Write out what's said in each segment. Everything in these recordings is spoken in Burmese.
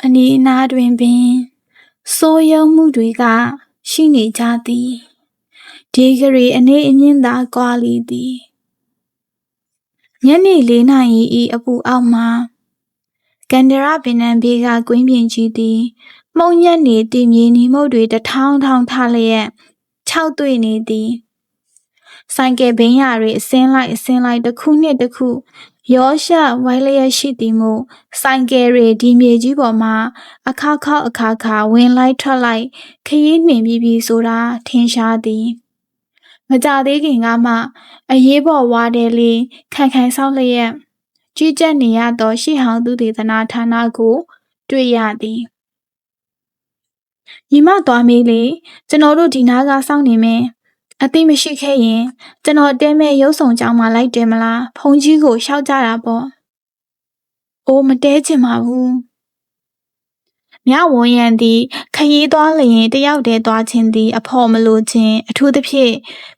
အနီးအနားတွင်ပင်စိုးရုံမှုတွေကရှိနေကြသည်ဒီဂရီအနေအမြင့်သာကွာလီသည်ညနေ4 နာရီ၏အပူအောက်မှကန္ဒရပင်နံဘေးကကွင်းပြင်ကြီးသည်မှုန်ညက်နေသည့်မြေနီမုတ်တွေတထောင်ထောင်ထလျက်ခြောက်သွေ့နေသည်ဆိုင်ကယ်ဘိန်းရာတွေအစင်းလိုက်တစ်ခုနှင့်တစ်ခုရောရှဝိုင်းလျက်ရှိသည်မို့ဆိုင်ကယ်တွေဒီမြေကြီးပေါ်မှာအခါဝင်လိုက်ထွက်လိုက်ခရီးနှင်ပြီးဆိုတာထင်ရှားသည်မကြသေးခင်ကမှအရေးပေါ်ဝါတယ်လေခိုင်ဆောက်လျက်ကြီးကျက်နေရသောရှေ့ဟောင်းသုတေသနဌာနကိုတွေ့ရသည်ညီမသွားမေးလေကျွန်တော်တို့ဒီနားကစောင့်နေမယ်အသိမရှိခဲ့ရင်ကျွန်တော်တဲမဲ့ရုပ်ဆောင်ကြောင်းမှလိုက်တယ်မလားဖုန်ကြီးကိုရှောက်ကြတာပေါ့အိုးမတဲချင်ပါဘူးမြဝန်းရံသည်ခရီးသွားလျင်တယောက်တည်းသွားခြင်းသည်အဖို့မလိုခြင်းအထူးသဖြင့်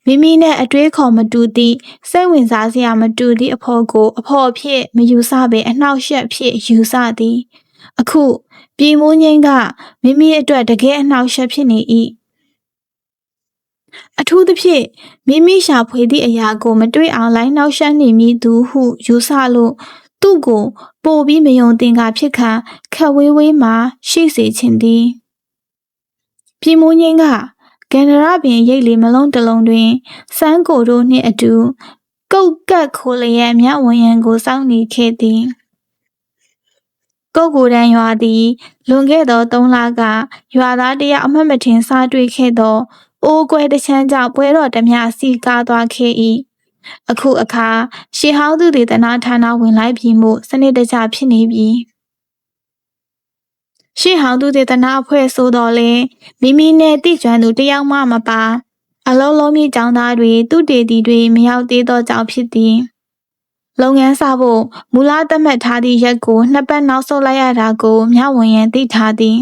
မိမိနဲ့အတွေးခေါ်မတူသည့်စိတ်ဝင်စားစရာမတူသည့်အဖို့ကိုအဖို့အဖြစ်မယူဆပေအနှောက်အယှက်ဖြစ်ယူဆသည်အခုပြည်မိုးငိမ့်ကမိမိအတွက်တကယ်အနှောက်အယှက်ဖြစ်နေ၏အထူးသဖြင့်မိမိရှာဖွေသည့်အရာကိုမတွေ့အောင်လိုက်နှောက်ယှက်နေမည်သူဟုယူဆလို့သူ့ကိုပိုပြီးမယုံသင်္ကာဖြစ်ခါခက်ဝေးဝေးမှရှိစေခြင်းသည်ပြည်မိုးငိမ့်ကကန္ဒရပင်ရိတ်လေးမလုံးတစ်လုံးတွင်စန်းကိုတို့နှင့်အတူကုတ်ကတ်ခိုလျက်မြဝန်းရံကိုစောင့်နေခဲ့သည်ကုတ်ကိုတန်းရွာသည်လွန်ခဲ့သော3 လကရွာသားတယောက်အမှတ်မထင်စားတွေ့ခဲ့သောအိုးကွဲတချမ်းကြောင့်ပွဲတော်ဓမြစီကားသွားခဲ့၏အခုအခါရှေးဟောင်းသူဒေသနာဌာနဝင်လိုက်ပြီးမှစနစ်တကျဖြစ်နေပြီရှေးဟောင်းသူဒေသနာအဖွဲ့ဆိုတော့လေမိမိနဲ့တိကျွမ်းသူတယောက်မှမပါအလုံးလုံးမြင့်ကျောင်းသားတွေသူတေတီတွေမရောက်သေးသောကြောင့်ဖြစ်သည်လုပ်ငန်းစဖို့မူလသတ်မှတ်ထားသည့်ရက်ကို2 ပတ်နောက်ဆုတ်လိုက်ရတာကိုမြဝန်းရန်သိထားသည်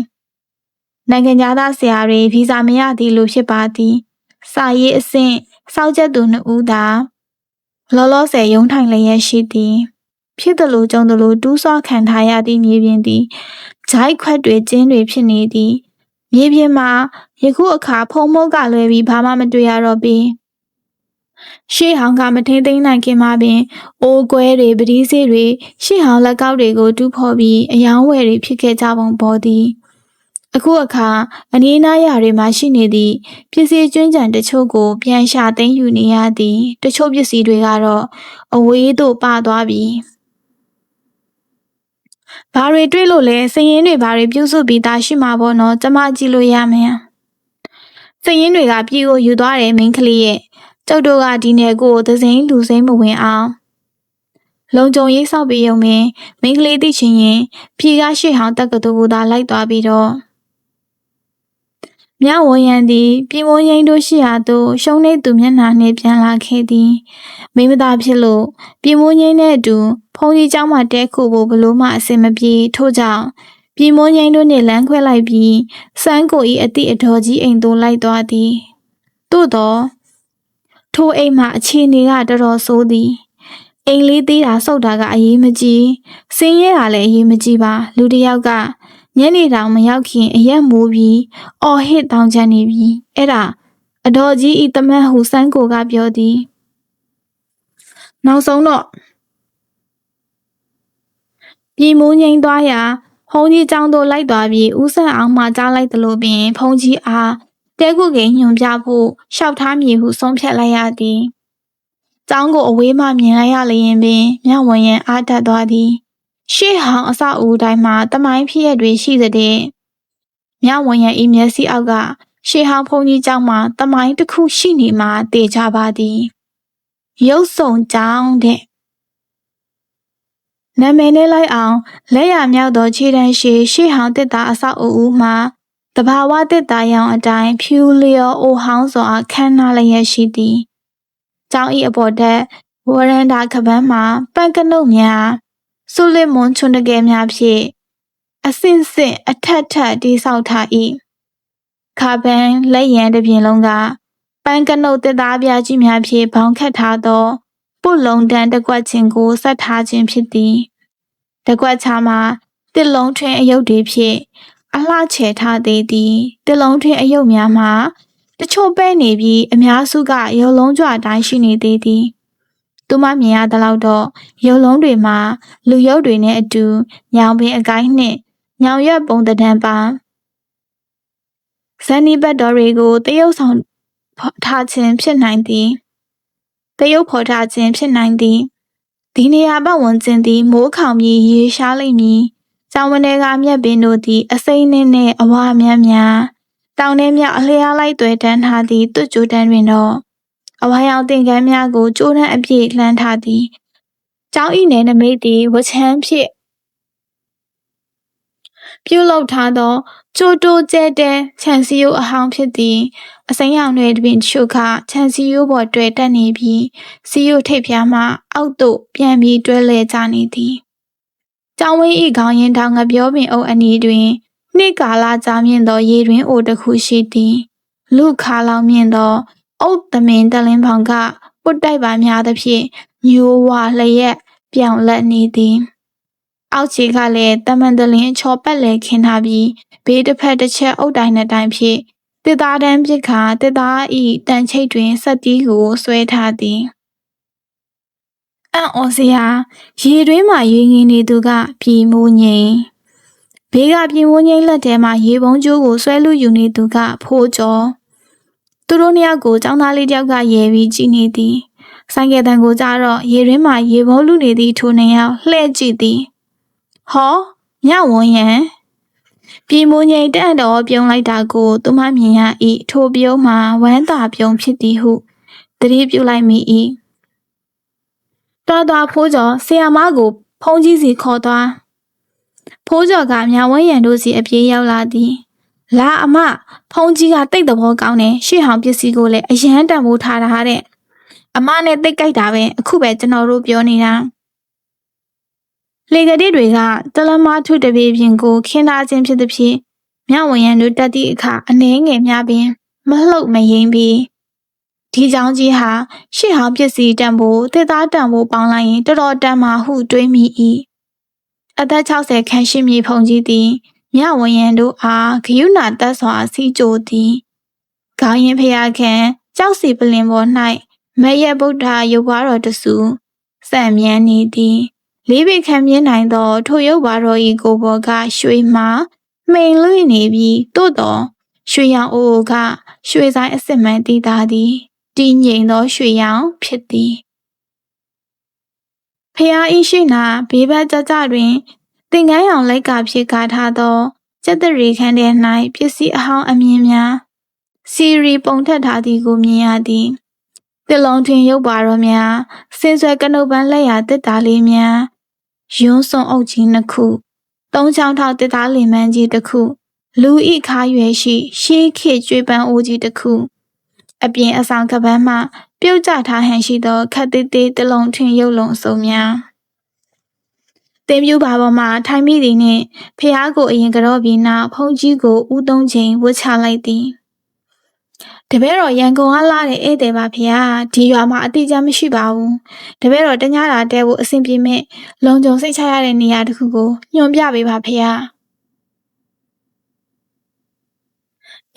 နိုင်ငံသားဆရာတွေဗီဇာမရသည်လို့ဖြစ်ပါသည်စာရေးအဆင့်စောက်ချက်သူ2 ဦးသာလောလောဆယ်ရုံးထိုင်လျက်ရှိသည်ဖြစ်သလိုကြုံသလိုတူးဆောခံထားရသည့်မြေပြင်သည်ဂျိုက်ခွက်တွေကျင်းတွေဖြစ်နေသည်မြေပြင်မှာယခုအခါဖုံမုတ်ကလွယ်ပြီးဘာမှမတွေ့ရတော့ပေရှေ့ဟောင်းကမထိန်သိမ်းနိုင်ခင်မှာပင်အိုးကွဲတွေပတိစေးတွေရှေ့ဟောင်းလက်ကောက်တွေကိုတူးဖော်ပြီးအယောင်းဝယ်တွေဖြစ်ခဲ့ကြပုံပေါ်သည်အခုအခါအနီးနားရာတွေမှာရှိနေသည့်ပစ္စည်းကျွင်းကျန်တချို့ကိုပြန်ရှာသိမ်းယူနေရသည်တချို့ပစ္စည်းတွေကတော့အဝေးသို့ပသွားပြီဘာတွေတွေ့လို့လဲစရင်တွေဘာတွေပြုစုပြီးသားရှိမှာပေါ့နော်ကျမကြည့်လို့ရမယ်စရင်တွေကပြည်ကိုယူသွားတယ်မိန်းကလေးရဲ့ကျုပ်တို့ကဒီနယ်ကိုသစိမ်းလူစိမ်းမဝင်အောင်လုံခြုံရေးဆောက်ပြီးရုံနဲ့မိန်းကလေးသိချင်ရင်ပြည်ကရှေ့ဟောင်းတက္ကသိုလ်ကိုသာလိုက်သွားပြီးတော့မြဝန်းရံသည်ပြည်မိုးငိမ့်တို့ရှိရာသို့ရှုံးနေသူမျက်နှာနှင့်ပြန်လာခဲ့သည်မိမသားဖြစ်လို့ပြည်မိုးငိမ့်နဲ့အတူဖုန်ကြီးเจ้าမှတဲခုဖို့ဘလို့မှအစင်မပြေထို့ကြောင့်ပြည်မိုးငိမ့်တို့နှင့်လမ်းခွဲလိုက်ပြီးစန်းကို၏အတိအတော်ကြီးအိမ်သို့လိုက်သွားသည်သို့သောထိုအိမ်မှာအခြေအနေကတော်တော်ဆိုးသည်အိမ်လေးသေးတာစောက်တာကအရေးမကြီးစင်းရဲတာလည်းအရေးမကြီးပါလူတစ်ယောက်ကညနေတောင်မရောက်ခင်အရက်မိုးပြီးအော်ဟစ်တောင်းချနေပြီအဲ့ဒါအတော်ကြီးဤတမန်ဟုစန်းကိုကပြောသည်နောက်ဆုံးတော့ပြည်မိုးငိမ့်သွားရာဖုန်ကြီးကျောင်းသို့လိုက်သွားပြီးဦးဆန်းအောင်မှကြားလိုက်သလိုပင်ဖုန်ကြီးအားတဲခုကိညွန်ပြဖို့လျှောက်ထားမည်ဟုဆုံးဖြတ်လိုက်ရသည်ကျောင်းကိုအဝေးမှမြင်လိုက်ရလျင်ပင်မြဝန်းရန်အားတက်သွားသည်ရှေ့ဟောင်းအဆောက်အဦတိုင်းမှာတမိုင်းဖြစ်ရတွေရှိတဲ့မြဝန်းရန်၏မျက်စိအောက်ကရှေ့ဟောင်းဖုန်ကြီးကျောင်းမှာတမိုင်းတစ်ခုရှိနေမှတည်ကြပါသည်ရုပ်ဆောင်ကျောင်းတဲ့နာမည်နဲ့လိုက်အောင်လက်ရမြောက်သောခြေတန်းရှိရှေ့ဟောင်းတစ်သားအဆောက်အဦမှာတဘာဝတစ်သားရောင်အတိုင်းဖြူလျော်အိုဟောင်းစွာခမ်းနားလျက်ရှိသည်ကျောင်း၏အပေါ်တက်ဝရန်တာခပန်းမှာပန့်ကနုတ်များဆုလစ်မွန်ချွန်တကယ်များဖြင့်အဆင့်ဆင့်အထက်ထပ်တိဆောက်ထား၏ခပန်းလက်ရန်တစ်ပြင်လုံးကပန်းကနုတ်တစ်သားပြားကြီးများဖြင့်ဘောင်ခတ်ထားသောပုတ်လုံးတန်းတစ်ကွက်ချင်းကိုဆက်ထားခြင်းဖြစ်သည်တစ်ကွက်ချာမှာ တစ်လုံးထွင်းအယုတ်တွေဖြင့်အလှချေထားသေးသည်တစ်လုံးထွင်းအယုတ်များမှာတချို့ပဲ့နေပြီးအများစုကရုပ်လုံးကြွအတိုင်းရှိနေသေးသည်သူမမြင်ရသလောက်တော့ရုပ်လုံးတွေမှာလူရုပ်တွေနဲ့အတူညောင်ပင်အကိုင်းနှင့်ညောင်ရွက်ပုံတံပါဇန်နီဘတ်တော်တွေကိုတရုတ်ဆောင်ထားခြင်းဖြစ်နိုင်သည်တရုတ်ဖော်ထားခြင်းဖြစ်နိုင်သည်ဒီနေရာပတ်ဝန်းကျင်သည်မိုးခေါင်ပြီးရေရှားလိမ့်မည်ကျောင်းဝန်းထဲကအမြက်ပင်တို့သည်အစိမ့်နှင့်အဝါများများတောင်ထဲမြောက်အလျားလိုက်သွဲတန်းထားသည့်တွတ်ကြိုတန်းတွင်တော့အဝါရောင်သင်္ကန်းများကိုကြိုးတန်းအပြည့်လှမ်းထားသည်ကျောင်းဤနယ်နမိတ်သည်ဝချမ်းဖြင့်ပြုလုပ်ထားသောကျိုးတိုးကျဲတဲခြံစည်းရိုးအဟောင်းဖြစ်သည်အစိမ်းရောင်တွေတွင်တချို့ကခြံစည်းရိုးပေါ်တွဲတက်နေပြီးစည်းရိုးထိပ်ဖျားမှအောက်သို့ပြန်ပြီးတွဲလဲကျနေသည်ကျောင်းဝင်းဤခေါင်းရင်ထောင်ငပြောပင်အုပ်အနီးတွင်နှစ်ကာလကြာမြင့်သောရေတွင်အိုတစ်ခုရှိသည်လူခါလောင်မြင့်သောအုတ်သမင်တလင်းဖောင်ကပုတ်တိုက်ပါများသဖြင့်ညိုဝါလျက်ပြောင်လက်နေသည်အောက်ခြေကလည်းတမန်တလင်းချော်ပတ်လဲခင်းထားပြီးဘေးတစ်ဖက်တစ်ချက်အုတ်တိုင်းနှစ်တိုင်းဖြင့်တစ်သားတန်းပစ်ခါတစ်သားဤတန်ချိတ်တွင်စက်တီးကိုဆွဲထားသည်အံ့ဩစရာရေတွင်းမှရေငင်နေသူကပြည်မိုးငိမ်ဘေးကပြည်မိုးငိမ်လက်ထဲမှရေပုံးကျိုးကိုဆွဲလူယူနေသူကဖိုးကျော်သူတို့နှစ်ယောက်ကိုចောင်းသားလေးတယောက်ကရဲပြီးကြည့်နေသည်ဆိုင်ကယ်တန်ကိုကြတော့ရေတွင်းမှရေပုံးလူနေသည့်ထိုနှစ်ယောက်လှည့်ကြည့်သည်ဟောညဝန်းရံပြည်မိုးငိမ်တန့်တော်ပြုံးလိုက်တာကိုသူမမြင်ရ၏ထိုပြုံးမှာဝမ်းသာပြုံးဖြစ်သည်ဟုသတိပြုလိုက်မိ၏တော်ဖိုးကျော်ဆရာမကိုဖုန်းကြီးစီခေါ်သွားဖိုးကျော်ကမြဝန်းရံတို့စီအပြေးရောက်လာသည်လာအမဖုန်းကြီးကတိတ်သဘောကောင်းတယ်ရှေ့ဟောင်ပစ္စည်းကိုလည်းအရန်တန်ဖိုးထားတာတဲ့အမနဲ့တိတ်ကြိုက်တာပဲအခုပဲကျွန်တော်တို့ပြောနေတာလေကတိတွေကတလမထုတပြေပြင်ကိုခင်းထားခြင်းဖြစ်သည်ဖြင့်မြဝန်းရံတို့တက်သည့်အခါအနှဲငယ်များပင်မလှုပ်မယိမ်းပြီးဒီကြောင်ကြီးဟာရှေ့ဟောင်ပစ္စည်းတန်ဖိုးတစ်သားတန်ဖိုးပေါင်းလိုက်ရင်တော်တော်တန်မှာဟုတွေးမိ၏အသက်60ခန့်ရှိမည်ဖုန်ကြီးသည်မြဝန်းရံတို့အားဂယုဏတက်စွာစီးကြိုသည်ခေါင်းရင်ဖျားခံကြောက်စီပလင်ပေါ်၌မယဗုဒ္ဓရုပ်ပွားတော်တဆူစံမြန်းနေသည်လေးပေခံမြင်နိုင်သောထိုရုပ်ပွားတော်၏ကိုယ်ပေါ်ကရွှေမှမှိန်လွင့်နေပြီးသို့တော်ရွှေရောင်အိုကရွှေဆိုင်အစစ်မှန်တည်တာသည်တည်ငြိမ်သောရွှေရောင်ဖြစ်သည်ဖျားဤရှိနာဘေးဘက်ကြကြတွင်သင်္ကန်းရောင်လိုက်ကဖြစ်ကားထားသောကျက်တရီခန်းထဲ၌ပစ္စည်းအဟောင်းအမြင်များစီရီပုံထက်ထားသည်ကိုမြင်ရသည်တစ်လုံးတွင်ရုပ်ပါတော်များစင်ဆွဲကနုတ်ပန်းလက်ရာတစ်တာလေးများရွန်းစွန်အုပ်ကြီးနှစ်ခုသုံးချောင်းထောက်တစ်သားလင်မန်းကြီးတစ်ခုလူဤခါရွယ်ရှိရှေးခေတ်ကျွေးပန်းအိုးကြီးတစ်ခုအပြင်အဆောင်ကပန်းမှပြုတ်ကျထားဟန်ရှိသောခက်သေးသေးတစ်လုံးထွင်ရုပ်လုံးစုံများတင်ပြူပါပေါ်မှာထိုင်မိသည်နှင့်ဖះကိုအရင်ကြော့ပြီးနောက်ဖုန်ကြီးကိုဦးသုံးချိန်ဝတ်ချလိုက်သည်တပည့်တော်ရန်ကုန်ကလာတဲ့ဧည့်သည်ပါဖះဒီရွာမှာအတိအကျမရှိပါဘူးတပည့်တော်တညတာတဲဖို့အဆင်ပြေမဲ့လုံခြုံစိတ်ချရတဲ့နေရာတစ်ခုကိုညွှန်ပြပေးပါဖះ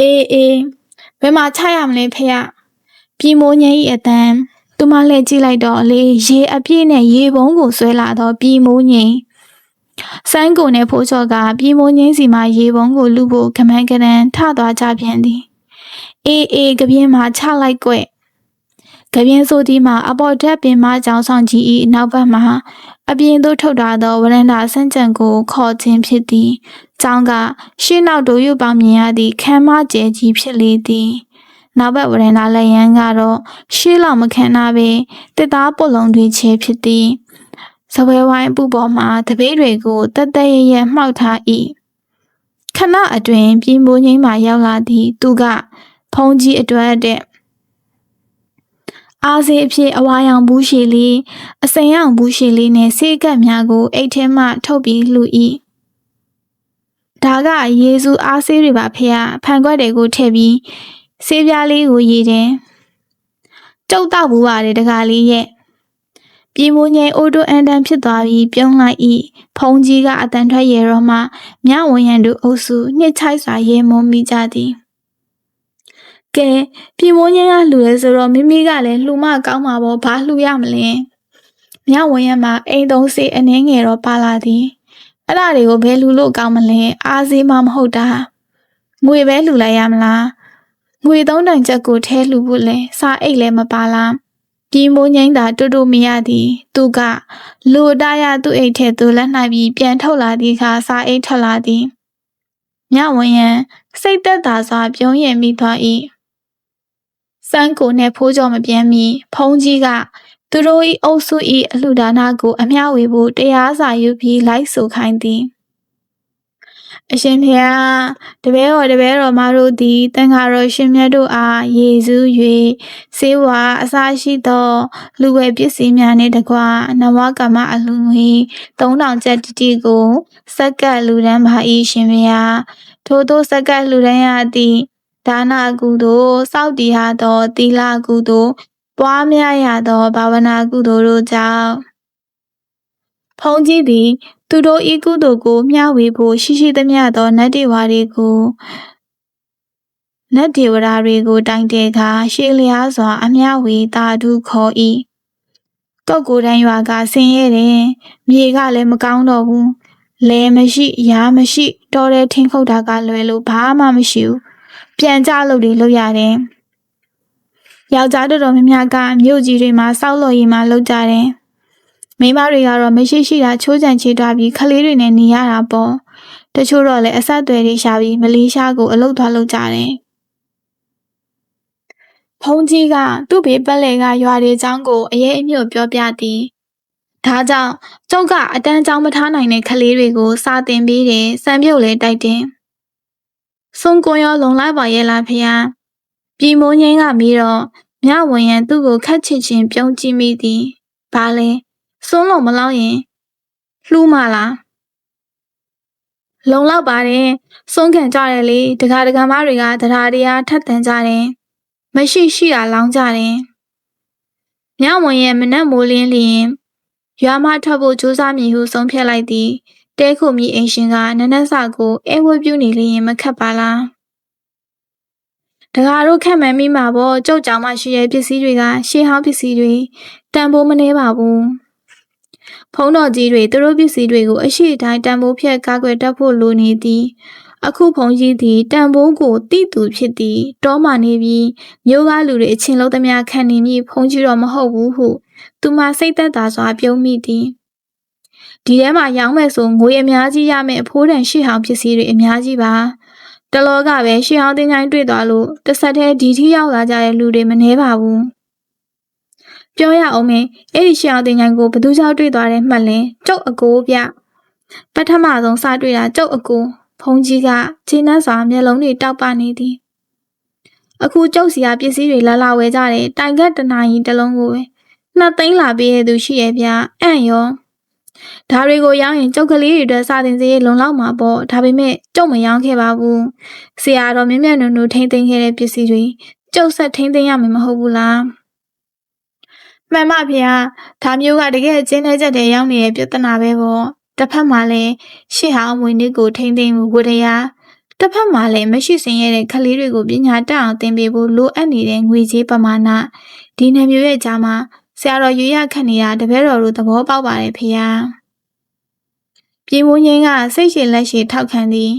အေးဘယ်မှာချရမလဲဖះပြည်မိုးငိမ့်၏အတန်သူမလှည့်ကြည့်လိုက်တော့လေရေအပြည့်နဲ့ရေပုံးကိုဆွဲလာတော့ပြည်မိုးငိမ့်ဆိုင်းကိုနဲ့ဖိုးချော်ကပြည်မိုးငိမ့်စီမှာရေပုံးကိုလူဖို့ကမန်းကရန်ထသွားကြပြန်သည်အေးကပြင်းမှာချလိုက်ကွကပြင်းဆိုသည်မှာအပေါ်ဓာတ်ပင်မကြောင်ဆောင်ကြီး၏နောက်ဘက်မှာအပြင်သို့ထုတ်ထားသောဝရန္တာဆန်းကျန်ကိုခေါ်ခြင်းဖြစ်သည်ကျောင်းကရှေ့နောက်တို့ရုပ်ပေါင်းမြင်ရသည့်ခမ်းမကျဲကြီးဖြစ်လေသည်နောက်ဘက်ဝရန္တာလက်ရန်ကတော့ရှေ့လောက်မခံနာပဲတစ်သားပုတ်လုံးတွေချဲဖြစ်သည်စပွဲဝိုင်းပူပေါ်မှာတပည့်တွေကိုတက်တက်ရရမှောက်ထား၏ခဏအတွင်းပြည်မိုးငိမ့်မှရောက်လာသည်သူကဖုန်ကြီးအတွက်တဲ့အားစေးအဖြစ်အဝါရောင်ဘူးရှည်လေးအစိမ်းရောင်ဘူးရှည်လေးနဲ့ဆေးကပ်များကိုအိတ်ထဲမှထုတ်ပြီးလှူ၏ဒါကယေရှုအားစေးတွေပါဖေ။ဖန်ခွက်တွေကိုထည့်ပြီးဆေးပြားလေးကိုရည်တယ်ကျုပ်တောက်ဘူးပါတယ်တကားလေးရဲ့ ပြည်မိုးငိမ့်အိုတိုအန်တန်ဖြစ်သွားပြီးပြုံးလိုက်၏ဖုံးကြီးကအတန်ထွက်ရဲတော့မှမြဝန်ရံတို့အုပ်စုနှစ်ချိုက်စွာရဲမုံမိကြသည်ကဲပြည်မိုးငိမ့်ကလှူရဲဆိုတော့မိမိကလည်းလှူမကောင်းမှာပေါ့ဘာလှူရမလဲမြဝန်ရံမှာအိမ်သုံးစေအနှင်းငယ်တော့ပါလာသည်အဲ့ဒါတွေကိုဘယ်လှူလို့ကောင်းမလဲအားစေးမှမဟုတ်တာငွေပဲလှူလိုက်ရမလားငွေ3တန်ချက်ကိုထဲလှူဖို့လဲစာအိတ်လည်းမပါလားပြည်မိုးငိမ့်သာတူတူမရသည်သူကလူတရသူ့အိတ်ထဲသူလက်နှိုက်ပြီးပြန်ထုတ်လာသည်ခါစာအိတ်ထွက်လာသည်မြဝန်ရံစိတ်သက်သာစွာပြုံးရမိသွား၏စန်းကိုနဲ့ဖိုးကြော်မပြန်မီဖုံးကြီးကသူတို့၏အုပ်စု၏အလှဒါနကိုအမျှဝေဖို့တရားစာယူပြီးလိုက်ဆိုခိုင်းသည်အရှင်ဖေဟာတပည့်တော်မတို့သည်တန်ဃာတော်ရှင်မြတ်တို့အားယေရှု၍စေဝါအစာရှိသောလူဝယ်ပစ္စည်းများနှင့်တကွနဝကမ္မအလှငွေ3000ကျပ်တိကိုစက္ကပ်လူဒန်းပါ၏ရှင်ဖေဟာထို့သောစက္ကပ်လူဒန်းရသည့်ဒါနကုသိုလ်စောင့်တည်ရသောသီလကုသိုလ်ပွားများရသောဘာဝနာကုသိုလ်တို့ကြောင့်ဖုံးကြီးသည်သူတို့ဤကုသိုလ်ကိုမျှဝေဖို့ရှိသမျှသောနတ်ဒေဝရာတွေကိုတိုင်တဲ့အခါရှေးလျားစွာအမျှဝေသာဓုခေါ်၏ကောက်ကိုတန်းရွာကဆင်းရဲတယ်မြေကလည်းမကောင်းတော့ဘူးလဲမရှိရာမရှိတော်တဲ့ထင်းခုတ်တာကလွယ်လို့ဘာမှမရှိဘူးပြန်ကြလို့တွေလုပ်ရတယ်ယောက်ျားတော်များများကမြို့ကြီးတွေမှာစောက်လို့ရင်မှလုပ်ကြတယ်မိန်းမတွေကတော့မရှိတာချိုးချံချေတွားပြီးခလေးတွေနဲ့နေရတာပေါ့တချို့တော့လည်းအဆက်အသွယ်တွေရှာပြီးမလေးရှားကိုအလုပ်သွားလုပ်ကြတယ်ဖုံးကြီးကသူ့ဘေးပတ်လည်ကရွာတွေအကြောင်းကိုအရေးအမြုပ်ပြောပြသည်ဒါကြောင့်ကျုပ်ကအတန်းကြောင်းမထားနိုင်တဲ့ခလေးတွေကိုစာသင်ပေးတယ်စံပြုတ်လည်းတိုက်တယ်စွန်ကွန်ရောလုံလိုက်ပါရဲ့လားဖေဟာပြည်မိုးငိမ့်ကပြီးတော့မြဝန်ရံသူ့ကိုခက်ချစ်ချင်းပြုံးကြည့်မိသည်ဘာလဲစွန်းလုံးမလောက်ရင်လှူးမလားလုံလောက်ပါတယ်စွန်းခံကြတယ်လေဒကာမတွေကတရားတရားထပ်တန်ကြတယ်မရှိတာလောင်းကြတယ်မြဝန်ရံမနက်မိုးလင်းလျင်ရွာမထွက်ဖို့ကြိုးစားမည်ဟုဆုံးဖြတ်လိုက်သည်တဲခုမီအိမ်ရှင်ကနနက်စာကိုအဲဝတ်ပြုနေလျင်မခတ်ပါလားဒကာတို့ခက်မှန်မိမှာပေါ့ကျုပ်ကြောင့်မှရှိရဲ့ပစ္စည်းတွေကရှေးဟောင်းပစ္စည်းတွေတန်ဖိုးမနှဲပါဘူးဖုံးတော်ကြီးတွေသူတို့ပစ္စည်းတွေကိုအရှိတိုင်းတန်ဖိုးဖြတ်ကားကွယ်တတ်ဖို့လိုနေသည်အခုဖုံးကြီးသည်တန်ဖိုးကိုတိသူဖြစ်သည်တောမှနေပြီးမျိုးကားလူတွေအချင်းလုံးသမျှခံနေမိဖုံးကြီးတော့မဟုတ်ဘူးဟုသူမစိတ်သက်သာစွာပြုံးမိသည်ဒီထဲမှာရောင်းမယ်ဆိုငွေအများကြီးရမယ်အဖိုးတန်ရှေးဟောင်းပစ္စည်းတွေအများကြီးပါတလောကပဲရှေးဟောင်းတင်ချိုင်းတွေ့သွားလို့တစ်ဆက်တည်းဒီထိရောက်လာကြတဲ့လူတွေမနှဲပါဘူးပြောရအောင်မယ်အဲ့ဒီရှေးဟောင်းတင်ချိုင်းကိုဘသူကြောင့်တွေ့သွားတယ်မှတ်လဲကျုပ်အကိုဗျပထမဆုံးစတွေ့တာကျုပ်အကိုဖုံးကြီးကခြေနှက်စွာမျက်လုံးတွေတောက်ပနေသည်အခုကျုပ်စီကပစ္စည်းတွေလာဝယ်ကြတယ်တိုင်ကက်တနာရီတစ်လုံးကိုပဲ2 သိန်းလာပေးရသူရှိရဲ့ဗျအံ့ရောဒါတွေကိုရောင်းရင်ကျုပ်ကလေးတွေအတွက်စာသင်စရိတ်လုံလောက်မှာပေါ့ဒါပေမဲ့ကျုပ်မရောင်းခဲ့ပါဘူးဆရာတော်မြင့်မြတ်နုံနုထိမ့်သိမ်းခဲ့တဲ့ပစ္စည်းတွေကျုပ်ဆက်ထိမ့်သိမ်းရမယ်မဟုတ်ဘူးလားမှန်ပါဗျာဒါမျိုးကတကယ်အကျဉ်းထဲချက်တဲ့ရောက်နေတဲ့ပြဿနာပဲပေါ့တစ်ဖက်မှာလည်းရှေ့ဟောင်းအမွေနစ်ကိုထိမ့်သိမ်းမှုဝတ္တရားတစ်ဖက်မှာလည်းမရှိစင်ရတဲ့ကလေးတွေကိုပညာတတ်အောင်သင်ပေးဖို့လိုအပ်နေတဲ့ငွေကြေးပမာဏဒီနှမျိုးရဲ့ကြားမှာဆရာတော်ရွေးရခတ်နေတာတပည့်တော်တို့သဘောပေါက်ပါတယ်ဖေဟာပြည်မိုးငိမ့်ကစိတ်ရှည်လက်ရှည်ထောက်ခံသည်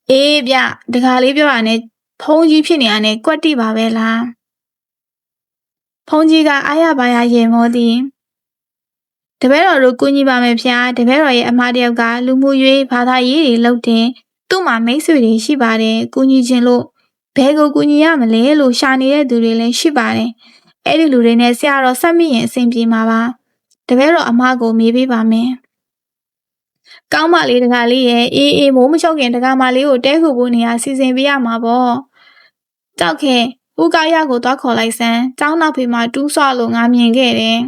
အေးဗျတခါလေးပြောတာနဲ့ဖုံးကြီးဖြစ်နေရတဲ့ကွက်တိပါပဲလားဖုံးကြီးကအားရပါရရေမောသည်တပည့်တော်တို့ကူညီပါမယ်ဗျာတပည့်တော်ရဲ့အမတယောက်ကလူမှုရေးဘာသာရေးတွေလုပ်တယ်သူ့မှာမိတ်ဆွေတွေရှိပါတယ်ကူညီခြင်းလို့ဘယ်ကိုကူညီရမလဲလို့ရှာနေတဲ့သူတွေလည်းရှိပါတယ်အဲ့ဒီလူတွေနဲ့ဆရာတော်ဆက်မိရင်အဆင်ပြေမှာပါတပည့်တော်အမကိုမေးပေးပါမယ်ကောင်းပါလေတကားလေးရဲ့အေးမိုးမချုပ်ခင်တကားမလေးကိုတဲခုဖို့နေရာစီစဉ်ပေးရမှာပေါ့ကြောက်ခဲ့ဦးကောက်ရကိုသွားခေါ်လိုက်စမ်းကျောင်းနောက်ဖေးမှာတူးဆွလို့ငါမြင်ခဲ့တယ်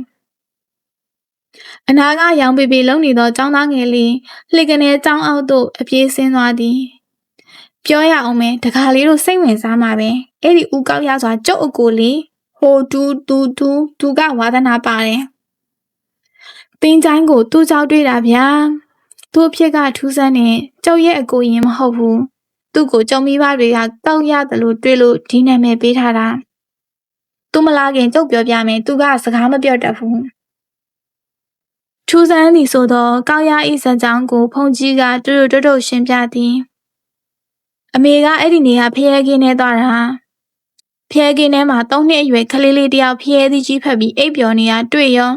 အနာကရောင်ပေပေလုံနေသောကျောင်းသားငယ်လေးလှေကနေကျောင်းအောက်သို့အပြေးဆင်းသွားသည်ပြောရအောင်မယ်တကားလေးတို့စိတ်ဝင်စားမှာပဲအဲ့ဒီဦးကောက်ရစွာကျုပ်အကိုလေးဟိုတူကဝါသနာပါတယ် တင်းချိုင်းကိုသူ့ကြောက်တွေ့တာဗျာသူ့အဖြစ်ကထူးဆန်းနဲ့ကြောက်ရဲ့အကိုရင်မဟုတ်ဘူးသူ့ကိုကြုံမိဘတွေကတောက်ရတယ်လို့တွေးလို့ဒီနာမည်ပေးထားတာသူမလာခင်ကြုတ်ပြောပြမယ်သူကစကားမပြောတတ်ဘူးထူးဆန်းသည်ဆိုတော့ကောက်ရဤစံကြောင်းကိုဖုန်ကြီးကတူတူတုတ်ရှင်းပြသည်အမေကအဲ့ဒီနေကဖျဲခင်းနဲ့သွားတာဖျဲခင်းထဲမှာ3နှစ်အရွယ်ကလေးလေးတယောက်ဖျဲသီးကြီးဖက်ပြီးအိပ်ပျော်နေတာတွေ့ရော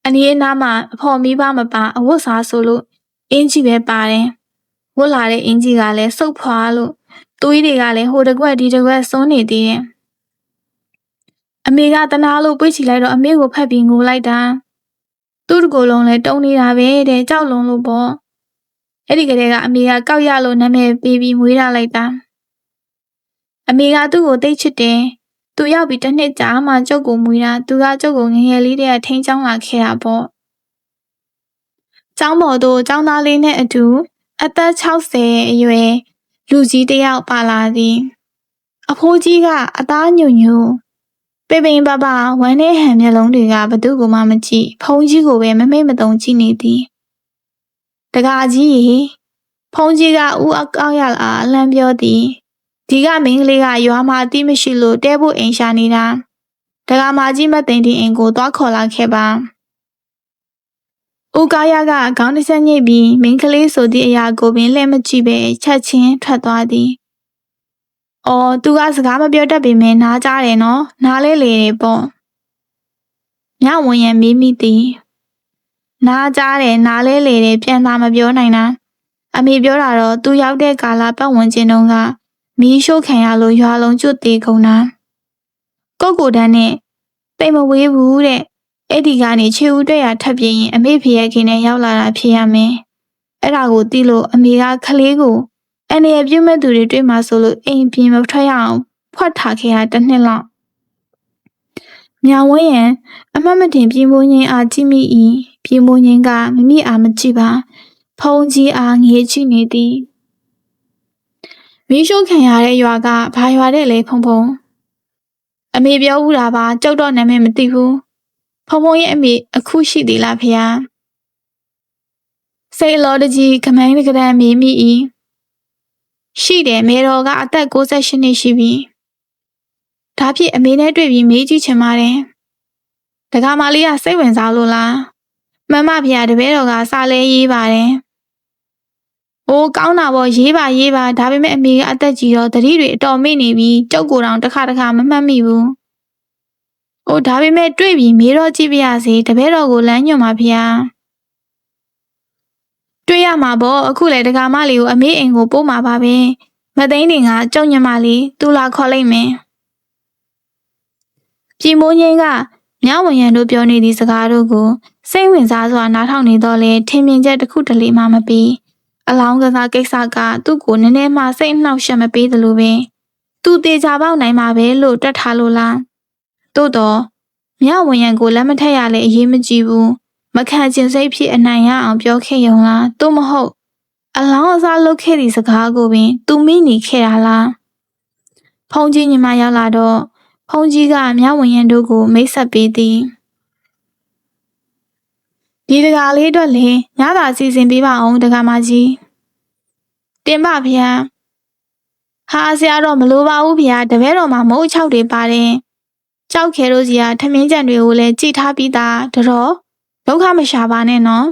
အနီးအနားမှာအဖော်မိဘမပါအဝတ်စားဆိုလို့အင်းကြီးပဲပါတယ်ဝတ်လာတဲ့အင်းကြီးကလည်းစုပ်ဖွာလို့သွေးတွေကလည်းဟိုတစ်ကွက်ဒီတစ်ကွက်စွန်းနေသေးတယ်အမေကတနာလို့ပွေ့ချီလိုက်တော့အမေကိုဖက်ပြီးငိုလိုက်တာသူ့တကိုယ်လုံးလည်းတုံနေတာပဲတဲ့ကြောက်လွန်လို့ပေါ့အဲ့ဒီကလေးကအမေကကောက်ရလို့နာမည်ပေးပြီးမွေးထားလိုက်တာအမေကသူ့ကိုသိချစ်တယ်သူရောက်ပြီးတစ်နှစ်ကြာမှကျုပ်ကိုမွေးတာသူကကျုပ်ကိုငယ်ငယ်လေးတည်းကထိန်းချောင်းလာခဲ့တာပေါ့ကျောင်းပေါ်သို့ကျောင်းသားလေးနဲ့အတူအသက်60အရွယ်လူကြီးတစ်ယောက်ပါလာသည်အဖိုးကြီးကအသားညွညူပိပိန်ပပဝမ်းနဲ့ဟန်မျက်လုံးတွေကဘသူ့ကိုမှမကြည့်ဖုံးကြီးကိုပဲမမိတ်မတုံကြည့်နေသည်တကားကြီးဖုံးကြီးကဥအကောက်ရလာအလံပြောသည်ဒီကမင်းကလေးကရွာမှာအတိမရှိလို့တဲဖို့အိမ်ရှာနေတာတကားမကြီးမသိမ့်တဲ့အိမ်ကိုသွားခေါ်လာခဲ့ပါဦးကားရကခေါင်းတစ်ချက်ညိတ်ပြီးမင်းကလေးဆိုသည့်အရာကိုပင်လှည့်မကြည့်ပဲချက်ချင်းထွက်သွားသည်။အော်သူကစကားမပြောတတ်ပေမဲ့နားကြားတယ်နော်။နားလဲလေတယ်ပေါ့။ညဝင်ရန်မေးမိသည်။နားကြားတယ်နားလဲလေတယ်ပြန်သာမပြောနိုင်တာ။အမေပြောတာတော့သူရောက်တဲ့ကာလပတ်ဝန်းကျင်တုန်းကမီးရှို့ခံရလို့ရွာလုံးကျွတ်သေးကုန်တာ။ကိုကိုတန်းနဲ့တိတ်မဝေးဘူးတဲ့။အဲ့ဒီကနေခြေဦးတွေ့ရထပ်ပြင်းရင်အမေဖေရခင်နဲ့ရောက်လာတာဖြစ်ရမယ်။အဲ့ဒါကိုသိလို့အမေကခလေးကိုအနေရပြုတ်မဲ့သူတွေတွေ့မှဆိုလို့အိမ်ပြင်မထွက်ရအောင်ဖွက်ထားခဲ့တာတစ်နှစ်လောက်။မြောင်ဝင်းရန်အမှတ်မတင်ပြင်မိုးငင်းအားကြည့်မိ၏ပြင်မိုးငင်းကမမိအားမကြည့်ပါဖုံးကြီးအားငေးကြည့်နေသည်မီးရှို့ခံရတဲ့ရွာကဘာရွာတဲ့လဲဖုံဖုံအမေပြောဦးတာပါကြောက်တော့နာမည်မသိဘူးဖုံဖုံရဲ့အမေအခုရှိသေးလားဖေဟာစိတ်အလောတကြီးခမိုင်းကရံမေးမိ၏ရှိတယ်မေတော်ကအသက်68နှစ်ရှိပြီဒါဖြစ်အမေနဲ့တွေ့ပြီးမေးကြည့်ချင်ပါတယ်တက္ကမလေးကစိတ်ဝင်စားလို့လားမမဖေဟာတပည့်တော်ကစာလဲရေးပါတယ်အိုးကောင်းတာပေါ့ရေးပါဒါပေမဲ့အမေကအသက်ကြီးတော့သတိတွေအတော်မေ့နေပြီးကြောက်ကိုယ်တောင်တစ်ခါမမှတ်မိဘူးအိုးဒါပေမဲ့တွေ့ပြီးမေးတော့ကြည့်ပြရစီတပည့်တော်ကိုလမ်းညွှန်ပါဖေဟာတွေ့ရမှာပေါ့အခုလေတက္ကမလေးကိုအမေအိမ်ကိုပို့မှာပါပဲမသိန်းတင်ကကြောက်ညမလေးသူလာခေါ်လိုက်မယ်ပြည်မိုးငင်းကမြောက်ဝင်ရန်တို့ပြောနေသည့်စကားတို့ကိုစိတ်ဝင်စားစွာနားထောင်နေတော့လေထင်မြင်ချက်တစ်ခုတလေမှမပြီးအလောင်းကစားကိစ္စကသူ့ကိုနည်းနည်းမှစိတ်နှောက်ယှက်မပေးသလိုပဲသူတေချာပေါက်နိုင်မှာပဲလို့တွက်ထားလို့လားတို့တော့မြောက်ဝင်ရန်ကိုလက်မထက်ရလေအရေးမကြီးဘူးမခံချင်စိတ်ဖြစ်အနိုင်ရအောင်ပြောခဲ့ရုံလားသို့မဟုတ်အလောင်းအစားလုပ်ခဲ့သည့်စကားကိုပင်သူမိနေခဲ့တာလားဖုံးကြီးညီမရောက်လာတော့ဖုံးကြီးကမြောက်ဝင်ရန်တို့ကိုမိတ်ဆက်ပေးသည်ဒီတကားလေးအတွက်လေညသာစီစဉ်ပေးပါအောင်တကားမကြီးတင်ပါဗျာဟာဆရာတော့မလိုပါဘူးဗျာတပည့်တော်မှာမုတ်6တွေပါတယ်ကြောက်ခဲတို့စီကထမင်းကြံတွေကိုလည်းကြည်ထားပြီးသားတော့ဒုက္ခမရှာပါနဲ့နော်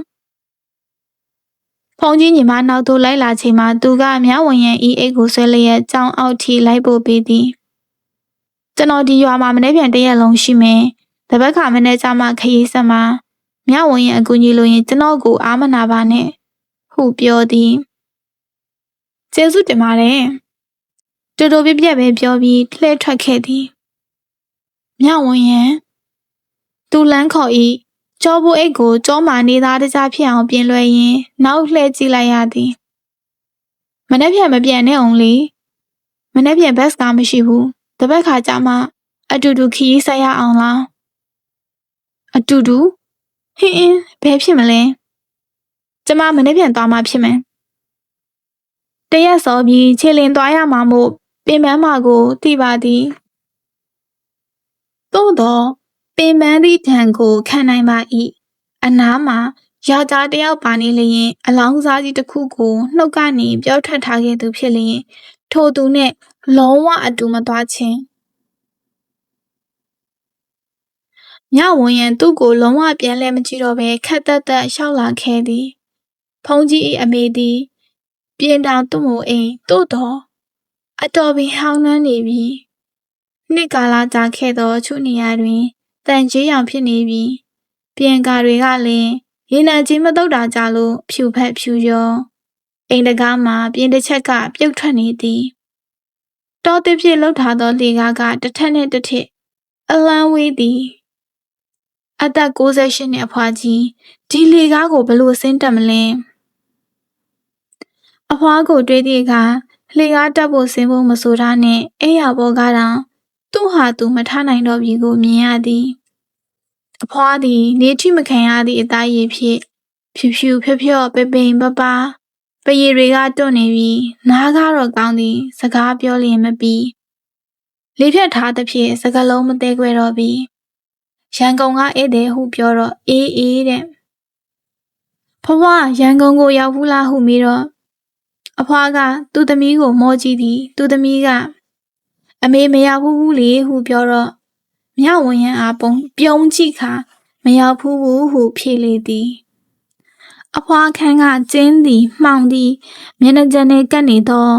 ဖုံးကြီးညီမနောက်သို့လိုက်လာချိန်မှာသူကမြောက်ဝင်ရန်ဤအိတ်ကိုဆွဲလျက်ကြောင်းအောက်ထိလိုက်ပို့ပေးသည်ကျွန်တော်ဒီရွာမှာမနေ့ပြန်တရက်လုံးရှိမယ်တပတ်ခါမနေ့ကျမှခရီးဆက်မှာမြောက်ဝင်ရန်အကူကြီးလို့ရင်ကျွန်တော်ကိုအားမနာပါနဲ့ဟုပြောသည်ကျေးဇူးတင်ပါတယ်တူတူပြပြပဲပြောပြီးလှည့်ထွက်ခဲ့သည်မြောက်ဝင်ရန်သူလန်းခေါ်၏ကြောဘူးအိတ်ကိုကြောမာနေသားတကြားဖြစ်အောင်ပြင်လွှဲရင်းနောက်လှည့်ကြည့်လိုက်ရသည်မနေ့ပြန်မပြန်နဲ့အောင်လေမနေ့ပြန်ဘတ်စကားမရှိဘူးတပတ်ခါကြာမှအတူတူခီးဆက်ရအောင်လားအတူတူဟင်းဘယ်ဖြစ်မလဲကျမမနေ့ပြန်သွားမှဖြစ်မယ်တရက်စောပြီးခြေလင်သွားရမှာမို့ပင်ပန်းမကိုသိပါသည်သို့တော့ပင်ပန်းသည့်ထံကိုခံနိုင်ပါ၏ အနားမှာယောက်ျားတစ်ယောက်ပါနေလျင်အလောင်းစားကြီးတစ်ခုကိုနှုတ်ကနေပြောထွက်ထားခဲ့သူဖြစ်လျင်ထိုသူနှင့်လုံးဝအတူမသွားခြင်းမြဝန်းရန်သူ့ကိုလုံးဝပြန်လဲမကြည့်တော့ဘဲခက်သက်သက်ရှောက်လာခဲ့သည်ဖုံးကြီး၏အမေသည်ပြင်တောင်သူ့မို့အိမ်သို့တော်အတော်ပင်ဟောင်းနှမ်းနေပြီနှစ်ကာလကြာခဲ့သောချုနေရာတွင်တန်ကြီးရောင်ဖြစ်နေပြီပြင်ကာတွေကလည်းရေနံကြီးမတုတ်တာကြလို့ဖြူဖက်ဖြူရောအိမ်တကားမှာပြင်တစ်ချက်ကပြုတ်ထွက်နေသည်တောတစ်ပြည့်လှုပ်ထားသောလေကားကတစ်ထက်နဲ့တစ်ထစ်အလန်းဝေးသည်အသက်68နှစ်အဖွားကြီးဒီလေကားကိုဘလို့ဆင်းတက်မလဲအဖွားကိုတွေးသည့်အခါလေကားတက်ဖို့ဆင်းဖို့မဆိုထားနဲ့အဲ့ရဘောကားတောင်သူ့ဟာသူမထားနိုင်တော့ပြီကိုမြင်ရသည်အဖွားသည်နေထိမခံရသည့်အသားရည်ဖြင့်ဖြူဖြူဖြော့ဖြော့ပပိန်ပပပရည်တွေကတွန့်နေပြီးနားကားတော့ကောင်းသည်စကားပြောလျင်မပြီးလေဖြတ်ထားသဖြင့်စကားလုံးမသေးခွဲတော့ပြီရန်ကုန်ကဧည့်သည်ဟုပြောတော့အေးအေးတဲ့ဖွားဖွားရန်ကုန်ကိုရောက်ဘူးလားဟုမေးတော့အဖွားကသူ့သမီးကိုမောကြည့်သည်သူ့သမီးကအမေမရောက်ဘူးလေဟုပြောတော့မြဝန်းရန်အားပြုံးကြည့်ခါမရောက်ဘူးဟုဖြေလေသည်အဖွားခန်းကကျင်းသည်မှောင်သည်မျက်နှာကျန်နဲ့ကပ်နေသော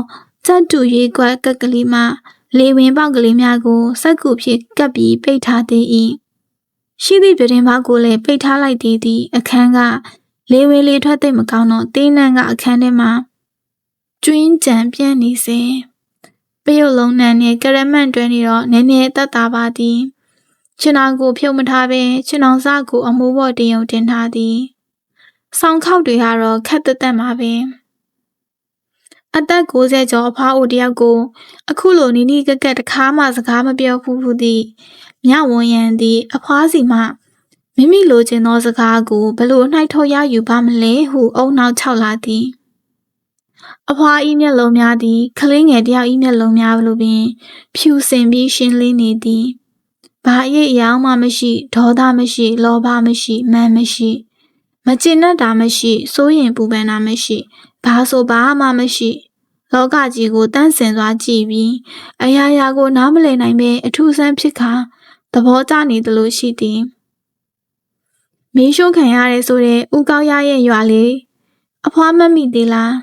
စက်တူရွေးကွက်ကက်ကလေးမှလေဝင်ပေါက်ကလေးများကိုစက်ကူဖြင့်ကပ်ပြီးပိတ်ထားသေး၏ရှိသည့်ပြတင်းပေါက်ကိုလည်းပိတ်ထားလိုက်သေးသည်အခန်းကလေဝင်လေထွက်သိမ့်မကောင်းတော့တင်းနှံကအခန်းထဲမှာကျွင်းကြံပြန့်နေစေပရုပ်လုံးနှံနဲ့ကရမန့်တွဲနေတော့နည်းနည်းသက်သာပါသည်ခြေထောင်ကိုဖြုတ်မထားဘဲခြေထောင်စကိုအမိုးပေါ်တင်ယုံတင်ထားသည်ဆောင်းခေါက်တွေကတော့ခက်သက်သက်မှာပဲအသက်60ကျော်အဖွားအိုတယောက်ကိုအခုလိုနီးနီးကက်ကက်တခါမှစကားမပြောဘူးဟုသည်မြဝန်းရန်သည်အဖွားစီမှမိမိလိုချင်သောစကားကိုဘလို့နှိုက်ထုတ်ရယူပါမလဲဟုအုံနောက်ချောက်လာသည်အဖွားဤမျက်လုံးများသည်ကလေးငယ်တယောက်ဤမျက်လုံးများလိုပင်ဖြူစင်ပြီးရှင်းလင်းနေသည်ဘာအရေးအယောင်မှမရှိဒေါသမရှိလောဘမရှိမာန်မရှိမကျေနပ်တာမရှိစိုးရင်ပူပန်တာမရှိဘာဆိုဘာမှမရှိလောကကြီးကိုတန့်စင်စွာကြည့်ပြီးအရာရာကိုနားမလည်နိုင်ပဲအထူးဆန်းဖြစ်ခါသဘောကျနေသလိုရှိသည်မင်းရှုံးခံရတဲ့ဆိုတဲ့ဦးကောက်ရရဲ့ရွာလေးအဖွားမမိသေးလား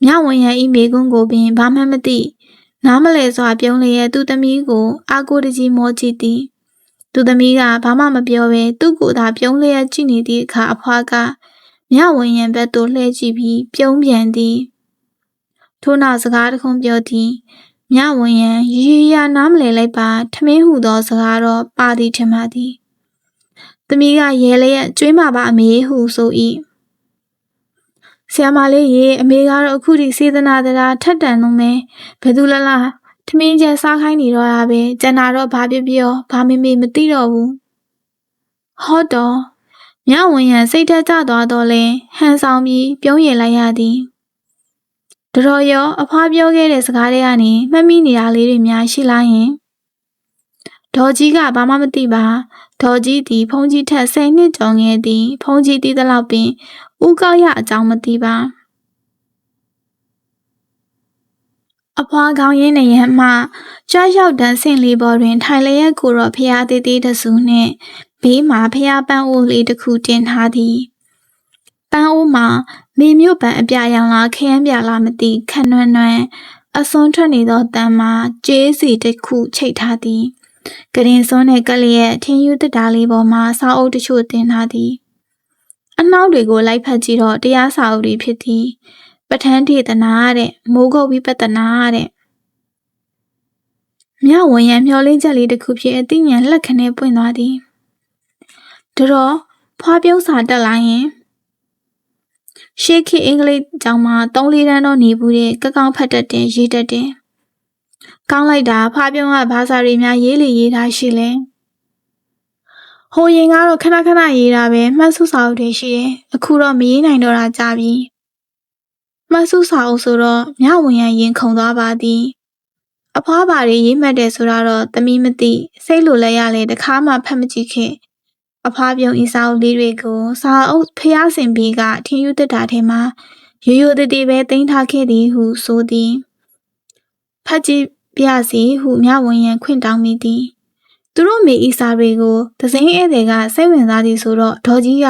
မြဝန်းရန်ဤမေကွန်းကိုပင်ဘာမှမသိနားမလဲစွာပြုံးလျက်သူ့သမီးကိုအာကိုတကြီးမောကြည့်သည်သူ့သမီးကဘာမှမပြောဘဲသူ့ကိုယ်သာပြုံးလျက်ကြည့်နေသည့်အခါအဖွားကမြဝန်းရန်ဘက်သို့လှည့်ကြည့်ပြီးပြုံးပြန်သည်ထို့နောက်စကားတစ်ခုပြောသည်မြဝန်းရန်ရေရာနားမလဲလိုက်ပါထမင်းဟုသောစကားတော့ပါသည်ထင်ပါသည်သမီးကရဲလျက်ကျွေးမှာပါအမေဟုဆို၏ဆရာမလေးရေအမေကတော့အခုထိစေတနာတရားထက်တန်လုံးပဲဘယ်သူလဲလားထမင်းကျစားခိုင်းနေတော့ရပဲကျန်တာတော့ဘာပြောပြောဘာမေမေမသိတော့ဘူးဟောတော့မြဝန်းရန်စိတ်ထက်ကျသွားတော့လဲဟန်ဆောင်ပြီးပြုံးရလိုက်ရသည်တော်ရောအဖွားပြောခဲ့တဲ့စကားတွေကနေမှတ်မိနေတာလေးတွေများရှိလားယင်ဒေါ်ကြီးကဘာမှမသိပါဒေါ်ကြီးသည်ဖုန်းကြီးထက်10နှစ်ကျော်ငယ်သည်ဖုန်းကြီးသိသလောက်ပင်ဦးကောက်ရအကြောင်းမသိပါအဖွားကောင်းရင်းနေရန်မှကြွရောက်တန်းဆင်လေးပေါ်တွင်ထိုင်လျက်ကိုတော့ဖျားသေးသေးတဆူနှင့်ဘေးမှာဖျားပန်းအိုးလေးတစ်ခုတင်ထားသည်ပန်းအိုးမှာမေမြို့ပန်းအပြရောင်လားခရမ်းပြလားမသိခန့်နွမ်းနွမ်းအစွန်းထွက်နေသောတန်းမှာကျေးစီတစ်ခုချိတ်ထားသည်ကရင်စွန်းနဲ့ကလျက်ထင်းယူတက်တာလေးပေါ်မှာစာအုပ်တချို့တင်ထားသည်အနှောက်တွေကိုလိုက်ဖက်ကြည့်တော့တရားစာအုပ်တွေဖြစ်သည်ပဋ္ဌာန်းဒေသနာတဲ့မိုးကုတ်ဝိပဿနာတဲ့မြဝန်းရန်မျောလင်းချက်လေးတစ်ခုဖြစ်အသိဉာဏ်လက်ခနဲ့ပွင့်သွားသည်တော်ဖွားပြုံးစာတက်လာရင်ရှေးခေတ်အင်္ဂလိပ်ကျောင်းမှာ3-4တန်းတော့နေဘူးတဲ့ကကောင်းဖတ်တတ်တယ်ရေးတတ်တယ်ကောင်းလိုက်တာဖွားပြုံးကဘာသာတွေများရေးလေရေးတာရှိလဲဟိုရင်ကတော့ခဏခဏရေးတာပဲမှတ်စုစာအုပ်တွေရှိတယ်အခုတော့မရေးနိုင်တော့တာကြာပြီမှတ်စုစာအုပ်ဆိုတော့မြဝန်းရန်ရင်ခုန်သွားပါသည်အဖွားပါတွေရေးမှတ်တယ်ဆိုတာတော့သမီးမသိစိတ်လိုလဲရလဲတခါမှဖတ်မကြည့်ခဲ့ အဖားပြုံဤစာအုပ်လေးတွေကိုစာအုပ်ဖျားစင်ပြီးကထင်းယူတက်တာထဲမှာရိုးရိုးတည်တည်ပဲတင်ထားခဲ့သည်ဟုဆိုသည်ဖတ်ကြည့်ပြစီဟုမြဝန်းရန်ခွင့်တောင်းမိသည်သူတို့မိဤစာတွေကိုသစိမ်းဧည့်သည်ကစိတ်ဝင်စားသည်ဆိုတော့ဒေါ်ကြီးက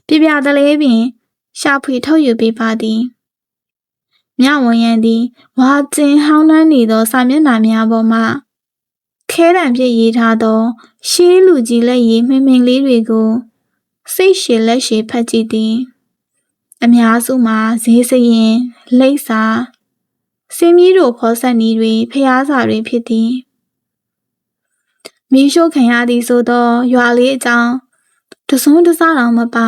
ပြပြတလေးပင်ရှာဖွေထုတ်ယူပေးပါသည်မြဝန်းရန်သည်ဝါကျင်ဟောင်းနှမ်းနေသောစာမျက်နှာများပေါ်မှခဲတံဖြင့်ရေးထားသောရှေးလူကြီးလက်ရည်မှင်မှင်လေးတွေကိုစိတ်ရှည်လက်ရှည်ဖတ်ကြည့်သည်အများစုမှာဈေးစရင်လိပ်စာစင်းမီးတို့ဖော်ဆက်နီးတွေဖျားစာတွေဖြစ်သည်မီးရှို့ခံရသည်ဆိုသောရွာလေးအကြောင်းတစွန်းတစတောင်မပါ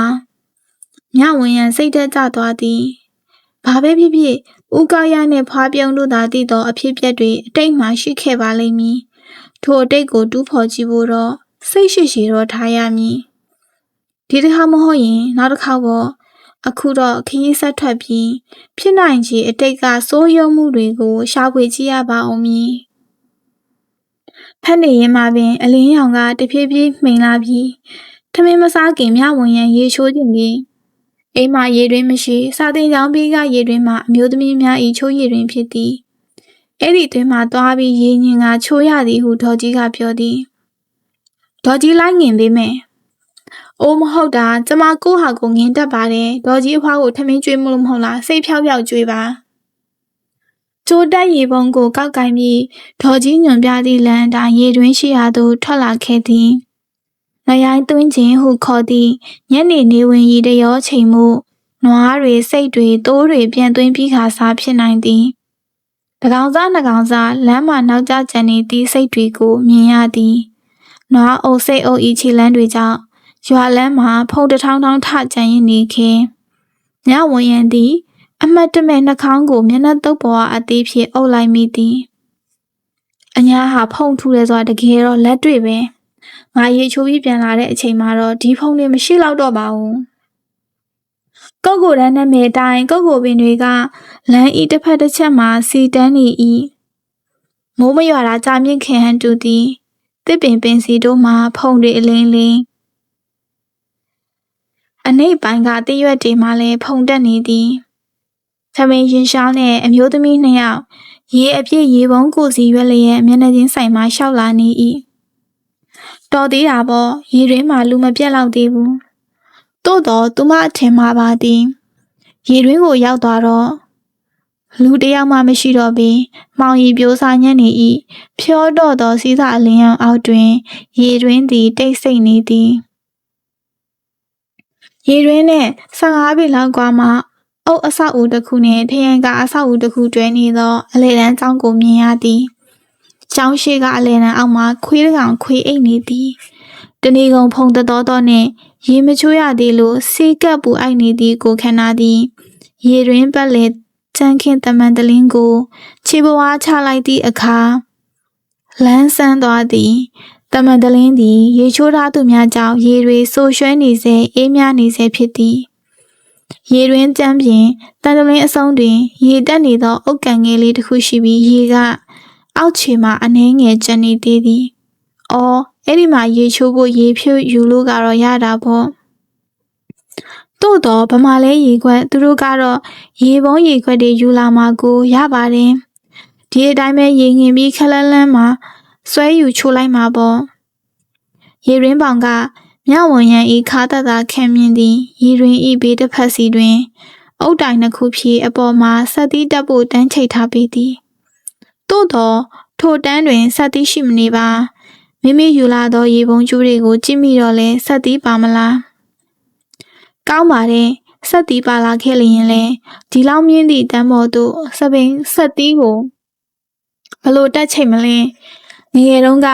မြဝန်းရန်စိတ်သက်ကြသွားသည်ဘာပဲဖြစ်ဖြစ်ဦးကောက်ရနှင့်ဖွားပြုံးတို့သာတည်သောအဖြစ်အပျက်တွေအတိတ်မှာရှိခဲ့ပါလိမ့်မည်ထိုအတိတ်ကိုတူးဖော်ကြည့်ဖို့တော့စိတ်ရှိရှိတော့ထားရမည်ဒီတစ်ခါမဟုတ်ရင်နောက်တစ်ခါပေါ့အခုတော့ခရီးဆက်ထွက်ပြီးဖြစ်နိုင်ချေအတိတ်ကစိုးရုံမှုတွေကိုရှာဖွေကြည့်ရပါအောင်မည်ဖက်နေရင်မှပင်အလင်းရောင်ကတဖြည်းဖြည်းမှိန်လာပြီးထမင်းမစားခင်မြဝန်းရန်ရေချိုးခြင်းပြီးအိမ်မှာရေတွင်းမရှိစာသင်ကျောင်းပြီးကရေတွင်းမှာအမျိုးသမီးများဤချိုးရေတွင်းဖြစ်သည်အဲ့ဒီတွင်မှသွားပြီးရေညင်ကချိုးရသည်ဟုဒေါ်ကြီးကပြောသည်ဒေါ်ကြီးလိုက်ငင်ပေးမယ်အိုးမဟုတ်တာကျမကိုဟာကိုငင်တတ်ပါတယ်ဒေါ်ကြီးအဖွားကိုထမင်းကျွေးမလို့မဟုတ်လားစိတ်ဖြောက်ဖြောက်ကျွေးပါကျိုးတက်ရေပုံကိုကောက်ကင်ပြီးဒေါ်ကြီးညွန်ပြသည့်လမ်းတိုင်းရေတွင်းရှိရာသို့ထွက်လာခဲ့သည်ငရိုင်းသွင်းခြင်းဟုခေါ်သည့်ညနေနေဝင်ရီတရောချိန်မှုနွားတွေစိတ်တွေတိုးတွေပြန်သွင်းပြီးခါစားဖြစ်နိုင်သည်တကောင်စားနှကောင်စားလမ်းမှာနောက်ကျကျန်နေသည့်စိတ်တွေကိုမြင်ရသည်နွားအုပ်စိတ်အုပ်ဤခြေလမ်းတွေကြောင့်ရွာလမ်းမှာဖုံတထောင်းထောင်းထကြံရင်နေခင်ညဝန်းရန်သည်အမတ်တမဲ့နှာခေါင်းကိုမျက်နှာတုပ်ပေါ်အသေးဖြင့်အုပ်လိုက်မိသည်အညာဟာဖုံထူတယ်ဆိုတာတကယ်တော့လက်တွေ့ပဲငါရေချိုးပြီးပြန်လာတဲ့အချိန်မှာတော့ဒီဖုံတွေမရှိတော့တော့ပါဘူးကော့ကိုတန်းနဲ့မေတိုင်းကော့ကိုပင်တွေကလမ်းဤတစ်ဖက်တစ်ချက်မှာစီတန်းနေ၏မိုးမရွာတာကြာမြင့်ခင်ဟန်တူသည်တစ်ပင်ပင်စီတို့မှာဖုံတွေအလင်းလင်းအနိပ်ပိုင်းကတည့်ရွက်တွေမှလည်းဖုံတက်နေသည်သမင်ရင်ရှောင်းနဲ့အမျိုးသမီးနှစ်ယောက်ရေအပြည့်ရေပုံးကိုစီရွက်လျက်မျက်နှာချင်းဆိုင်မှရှောက်လာနေ၏တော်သေးတာပေါ့ရေတွင်းမှာလူမပြတ်လောက်သေးဘူးတို့တော့သူမအထင်မှာပါသည်ရေတွင်းကိုရောက်သွားတော့လူတယောက်မှမရှိတော့ပေမောင်ရီပြိုးစားညံ့နေ၏ဖြောတော့သောစီးစာအလင်းအောင်အောက်တွင်ရေတွင်းသည်တိတ်ဆိတ်နေသည်ရေတွင်းနဲ့15ပေလောက်ကွာမှအုပ်အဆောက်အဦတစ်ခုနှင့်ထရန်ကအဆောက်အဦတစ်ခုတွဲနေသောအလေလန်းကျောင်းကိုမြင်ရသည်ကျောင်းရှိကအလေလန်းအောက်မှာခွေးတစ်ကောင်ခွေးအိတ်နေသည်တနေကုန်ဖုံတတော်တော်နှင့်ရေမချိုးရသေးလို့စေကပ်ပူအိုက်နေသည်ကိုခန္ဓာသည်ရေတွင်းပတ်လေကျန်းခင်တမန်တလင်းကိုခြေပွားချလိုက်သည့်အခါလန်းဆန်းသွားသည်တမန်တလင်းသည်ရေချိုးထားသူများကြောင့်ရေတွေဆိုရွှဲနေစေအေးမြနေစေဖြစ်သည်ရေတွင်းကျမ်းပြင်တန်တလင်းအဆုံးတွင်ရေတက်နေသောအုတ်ကန်ငယ်လေးတစ်ခုရှိပြီးရေကအောက်ခြေမှာအနှဲငယ်ကျန်နေသေးသည်။အော်အဲ့ဒီမှာရေချိုးဖို့ရေဖြူယူလို့ကတော့ရတာပေါ့။တို့တော့ဗမာလဲရေခွက်သူတို့ကတော့ရေပုံးရေခွက်တွေယူလာမှာကိုရပါတယ်။ဒီအတိုင်းပဲရေငင်ပြီးခလန်းလန်းမှာဆွဲယူချိုးလိုက်မှာပေါ့။ရေရင်းပေါင်ကမြဝန်းရန်ဤခါတသာခံမြင်သည်ရေတွင်ဤဘေးတစ်ဖက်စီတွင်အုတ်တိုင်နှစ်ခုဖြင့်အပေါ်မှာဆက်သီးတက်ဖို့တန်းချိတ်ထားပေသည်သို့သောထိုတန်းတွင်ဆက်သီးရှိမနေပါမိမိယူလာသောရေပုံးကျူးတွေကိုကြည့်မိတော့လဲဆက်သီးပါမလားကောင်းပါတယ်ဆက်သီးပါလာခဲ့လျင်လဲဒီလောက်မြင့်သည့်တန်းပေါ်သို့စပင်ဆက်သီးကိုဘလို့တက်ချိတ်မလဲငယ်ငယ်တုန်းက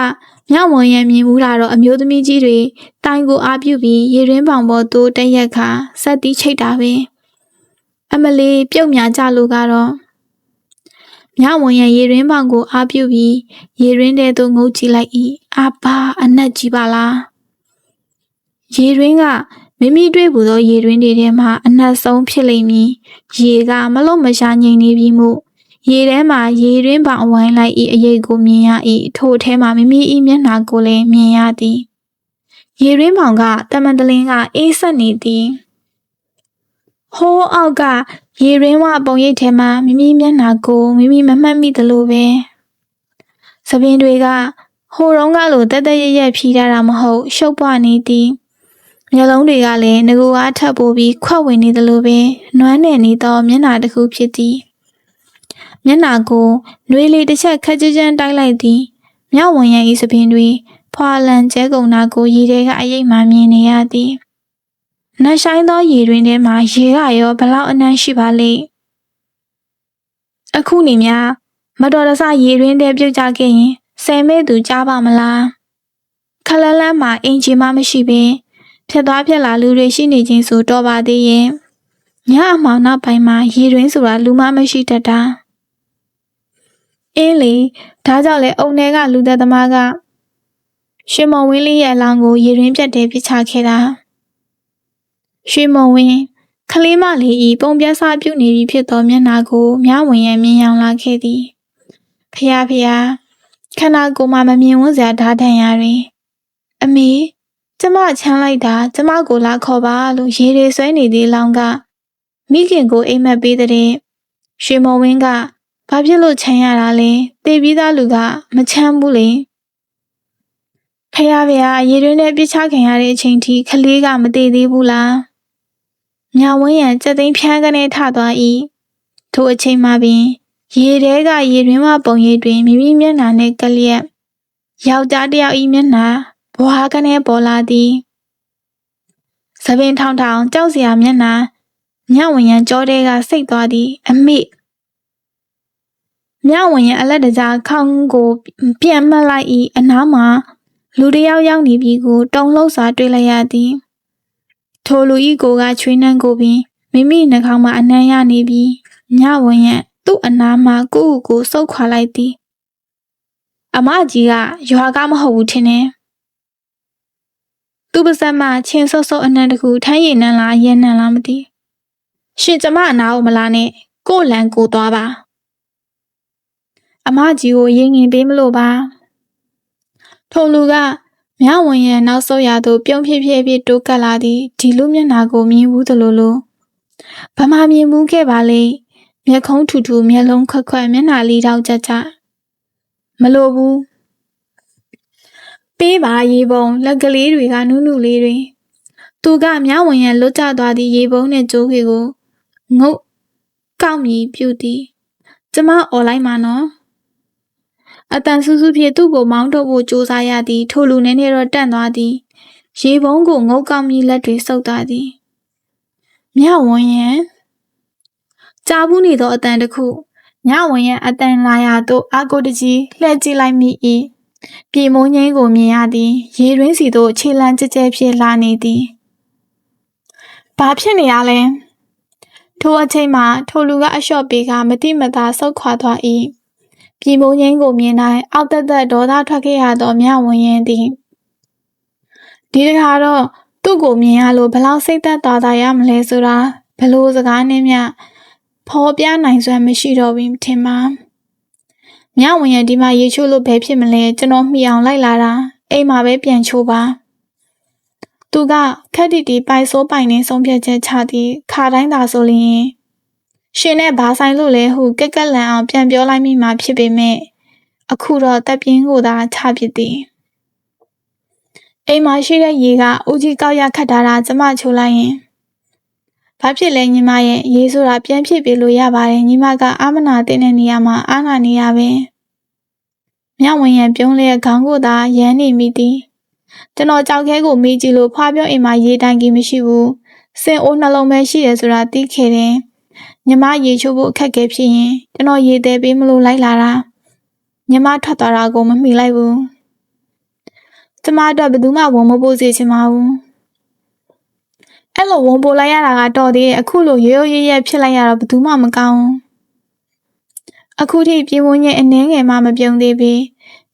မြဝန်းရံမြင်မှုတာတော့အမျိုးသမီးကြီးတွေတိုင်ကိုအားပြုပြီးရေရင်းပောင်ပေါ်သို့တက်ရက်ခါဆက်တီးချိတ်တာပဲအမလေးပြုတ်များကြလို့ကတော့မြဝန်းရံရေရင်းပောင်ကိုအားပြုပြီးရေရင်းထဲသို့ငုတ်ကြည့်လိုက်၏အဘာအနက်ကြီးပါလားရေရင်းကမိမိတွေ့ဘူးသောရေရင်းတွေထဲမှာအနက်ဆုံးဖြစ်လိမ့်မည်ရေကမလို့မရှာငိမ့်နေပြီးမှုရေထဲမှာရေရင်းပောင်ဝိုင်းလိုက်၏အရေးကိုမြင်ရ၏ထိုထဲမှာမိမိ၏မျက်နှာကိုလည်းမြင်ရသည် ရေရင်းမောင်ကတမန်တလင်းကအေးဆက်နေသည်ဟိုးအောက်ကရေရင်းဝပုံရိပ်ထဲမှာမိမိမျက်နှာကိုမိမိမမှတ်မိသလိုပဲသပင်တွေကဟိုတုန်းကလိုတက်တက်ရက်ရက်ဖြီးထားတာမဟုတ်ရှုပ်ပွားနေသည်မျက်လုံးတွေကလည်းငကူအားထပ်ပိုးပြီးခွက်ဝင်နေသလိုပဲနွမ်းနယ်နေသောမျက်နှာတစ်ခုဖြစ်သည်မျက်နှာကိုနှွေးလေးတစ်ချက်ခက်ကြမ်းကြမ်းတိုက်လိုက်သည်မြဝင်ရန်ဤသပင်တွေဖွာလန်ကျဲကုန်တာကိုရေထဲကအရိပ်မှမြင်နေရသည်နတ်ဆိုင်သောရေတွင်ထဲမှာရေကရောဘလောက်အနှံ့ရှိပါလိမ့်အခုနေများမတော်တဆရေတွင်ထဲပြုတ်ကျခဲ့ရင်ဆယ်မဲ့သူကြားပါမလားခလန်းလန်းမှာအင်ဂျီမှမရှိပင်ဖြတ်သွားဖြတ်လာလူတွေရှိနေခြင်းဆိုတော့ပါသေးရဲ့ညအမောင်နောက်ပိုင်းမှာရေတွင်ဆိုတာလူမှမရှိတတ်တာအင်းလေဒါကြောင့်လေအုံထဲကလူသက်သမားကရွှေမုံဝင်းလေးရဲ့အလောင်းကိုရေတွင်ပြတ်တယ်ပြစ်ချခဲ့တာရွှေမုံဝင်းခလေးမလေးဤပုံပြဆပြုတ်နေပြီဖြစ်သောမျက်နှာကိုမြဝင်ရန်မြင်ရောင်လာခဲ့သည်ဖျားခန္ဓာကိုယ်မှာမမြင်ဝန်းစရာဓာတ်တန်ရာတွေအမေကျမချမ်းလိုက်တာကျမကိုလာခေါ်ပါလို့ရေတွေဆွဲနေသည့်လောင်းကမိခင်ကိုအိမ်မက်ပေးတဲ့ရွှေမုံဝင်းကဘာဖြစ်လို့ချမ်းရတာလဲတေးပြီးသားလူကမချမ်းဘူးလေဖျားရေတွင်နဲ့ပြစ်ချခံရတဲ့အချိန်ထိခလေးကမသေးသေးဘူးလားမြဝင်းရန်ကြက်သိန်းဖြန်းကနေထသွား၏ထိုအချိန်မှပင်ရေထဲကရေတွင်မှပုံရိပ်တွင်မိမိမျက်နှာနှင့်ကလျက်ယောက်ျားတစ်ယောက်၏မျက်နှာဘွားကနေပေါ်လာသည်သပင်ထောင်ကြောက်စရာမျက်နှာမြဝင်ရန်ကြောတဲကစိတ်သွားသည်အမေမြဝင်ရန်အလက်တကြားခေါင်းကိုပြန်မှတ်လိုက်၏အနားမှာလူတစ်ယောက်ရောက်နေပြီကိုတုံလှုပ်စွာတွေ့လိုက်ရသည်ထိုလူ၏ကိုကချွေးနှံကိုပင်မိမိနှာခေါင်းမှာအနှံ့ရနေပြီမြဝင်ရန်သူ့အနားမှာကိုစုပ်ခွာလိုက်သည်အမကြီးကရွာကမဟုတ်ဘူးထင်တယ်သူ့ပါဇက်မှာချင်းဆော့ဆော့အနှံ့တကူထမ်းရည်နှံလားရဲနှံလားမသိရှင်ကျမအနာကိုမလာနဲ့ကို့လန်ကိုသွားပါအမကြီးကိုရင်ငင်ပေးမလို့ပါထိုလူကမြဝင်ရန်နောက်ဆုတ်ရသို့ပြုံးဖြစ်တိုးကပ်လာသည်ဒီလူမျက်နှာကိုမြင်ဘူးသလိုဗမာမြင်ဘူးခဲ့ပါလေမျက်ခုံးထူမျက်လုံးခွက်မျက်နှာလေးတောက်ကြမလိုဘူးပေးပါရေပုံလက်ကလေးတွေကနုလေးတွေသူကမြဝင်ရန်လွတ်ကျသွားသည့်ရေပုံနဲ့ကြိုးကိုငုတ်ကောက်မြည်ပြုသည်ကျမអော်လိုက်မှာနော်အတန်ဆူဆူဖြင့်သူ့ကိုမောင်းထုတ်ဖို့ကြိုးစားရသည်ထိုလူနဲ့တော့တန့်သွားသည်ရေပုံကိုငုတ်ကောက်မြည်လက်တွေဆုပ်သွားသည်မြဝင်ရန်ကြားဘူးနေသောအတန်တစ်ခုမြဝင်ရန်အတန်လာရသို့အာကိုတကြီးလှည့်ကြည့်လိုက်မိ၏ပြေမုံငိမ့်ကိုမြင်ရသည်ရေတွင်းစီသို့ခြေလန်းကျဲဖြင့်လာနေသည်ဘာဖြစ်နေရလဲထိုအချိန်မှာထိုလူကအလျှော့ပေးကမတိမသာဆုတ်ခွာသွား၏ပြေမုံငိမ့်ကိုမြင်တိုင်းအောက်သက်ဒေါသထွက်ခဲ့ရသောမြဝင်ရန်သည်ဒီတခါတော့သူ့ကိုမြင်ရလို့ဘလောက်စိတ်သက်သာရမလဲဆိုတာဘလို့စကားနဲ့မျှဖော်ပြနိုင်စွမ်းမရှိတော့ဘူးထင်ပါမြဝင်ရဒီမှာရေချိုးလို့ဘယ်ဖြစ်မလဲကျွန်တော်မှီအောင်လိုက်လာတာအိမ်မှာပဲပြန်ချိုးပါသူကခက်တီတီပိုက်စိုးပိုင်နေဆုံးဖြတ်ချက်ချသည်ခါတိုင်းသာဆိုလျင်ရှင်နဲ့ဘာဆိုင်လို့လဲဟုကက်ကက်လန်အောင်ပြန်ပြောလိုက်မိမှဖြစ်ပေမဲ့အခုတော့တပ်ပြင်းကိုသာချပစ်သည်အိမ်မှာရှိတဲ့ရေကဦးကြီးကောက်ရခတ်ထားတာကျမချိုးလိုက်ရင်ဘာဖြစ်လဲညီမရဲ့ရေဆိုတာပြန်ဖြစ်ပြလို့ရပါတယ်ညီမကအာမနာတင်တဲ့နေရာမှာအာနာနေရပဲမြဝင်ရန်ပြုံးလျက်ခေါင်းကိုသာရမ်းနေမိသည်ကျွန်တော်ကြောက်ခဲကိုမေးကြည့်လို့ဖွားပြောအိမ်မှာရေတိုင်ကြီးမရှိဘူးစင်အိုးနှလုံးပဲရှိတယ်ဆိုတာသိခဲ့တယ်ညီမရေချိုးဖို့အခက်အခဲဖြစ်ရင်ကျွန်တော်ရေသေးပေးမလို့လိုက်လာတာညီမထွက်သွားတာကိုမမှီလိုက်ဘူးကျမအတွက်ဘယ်သူမှဝန်မပိုးစေချင်ပါဘူးအဲ့လိုဝန်ပိုးလိုက်ရတာကတော့သေးတယ်အခုလိုရိုးရဲဖြစ်လိုက်ရတော့ဘယ်သူမှမကောင်းအခုထိပြေဝန်းရဲ့အနှင်းငယ်မှမပြုံသေးပေ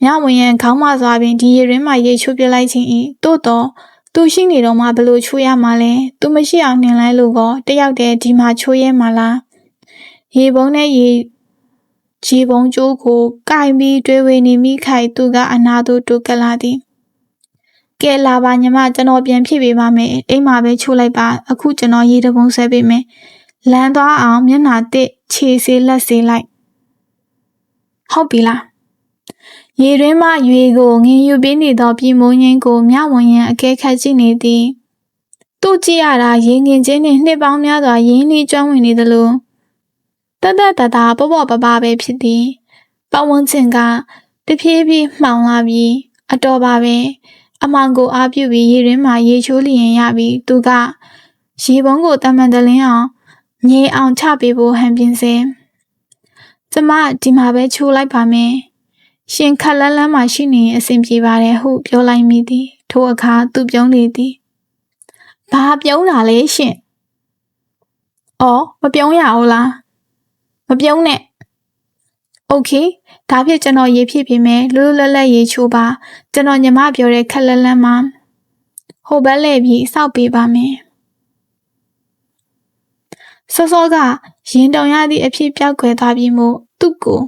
မြဝင်ရန်ခေါင်းမစွာပင်ဒီရေရင်းမှရေချိုးပြလိုက်ခြင်း၏သို့တော့သူရှိနေတော့မှဘလို့ချိုးရမှာလဲသူမရှိအောင်နှင်လိုက်လို့ကောတယောက်တည်းဒီမှာချိုးရဲမှာလားရေပုံးနဲ့ခြေပုံးကျိုးကိုကင်ပြီးတွေးဝေနေမိခိုက်သူကအနာသို့တိုးကလာသည် ကဲလာပါညီမကျွန်တော်ပြန်ဖြည့်ပေးပါမယ်အိမ်မှာပဲချိုးလိုက်ပါအခုကျွန်တော်ရေတပုံဆွဲပေးမယ်လမ်းသွားအောင်မျက်နှာတစ်ခြေဆေးလက်ဆေးလိုက်ဟုတ်ပြီလားရေတွင်းမှရွေကိုငင်ယူပေးနေသောပြည်မိုးငင်းကိုမြဝန်ရန်အကဲခတ်ကြည့်နေသည်သူ့ကြည့်ရတာရေငင်ချင်းနှင့်နှစ်ပေါင်းများစွာရင်းနှီးကျွမ်းဝင်နေသလိုတတတတာပေါ့ပေါ့ပပပဲဖြစ်သည်ပတ်ဝန်းကျင်ကတဖြည်းဖြည်းမှောင်လာပြီးအတော်ပါပဲအမောင်ကိုအားပြုပြီးရေရင်းမှာရေချိုးလျင်ရပြီးသူကရေပုံးကိုတမန်တလင်းအောင်ငြိမ်အောင်ချပေးဖို့ဟန်ပြင်းစေကျမဒီမှာပဲချိုးလိုက်ပါမယ်ရှင်ခက်လန်းလန်းမှရှိနေအဆင်ပြေပါတယ်ဟုပြောလိုက်မိသည်ထိုအခါသူပြုံးလေသည်ဘာပြုံးတာလဲရှင်အော်မပြုံးရဘူးလားမပြုံးနဲ့โอเคဒါဖြင့်ကျွန်တော်ရေဖြည့်ပေးမယ်လွတ်လွတ်လပ်လပ်ရေချိုးပါကျွန်တော်ညီမပြောတဲ့ခက်လန်းလန်းမှာဟိုဘက်လှည့်ပြီးစောက်ပေးပါမယ်စောစောကရင်တုံရသည့်အဖြစ်ပြောက်ခွဲသွားပြီးမှသူ့ကို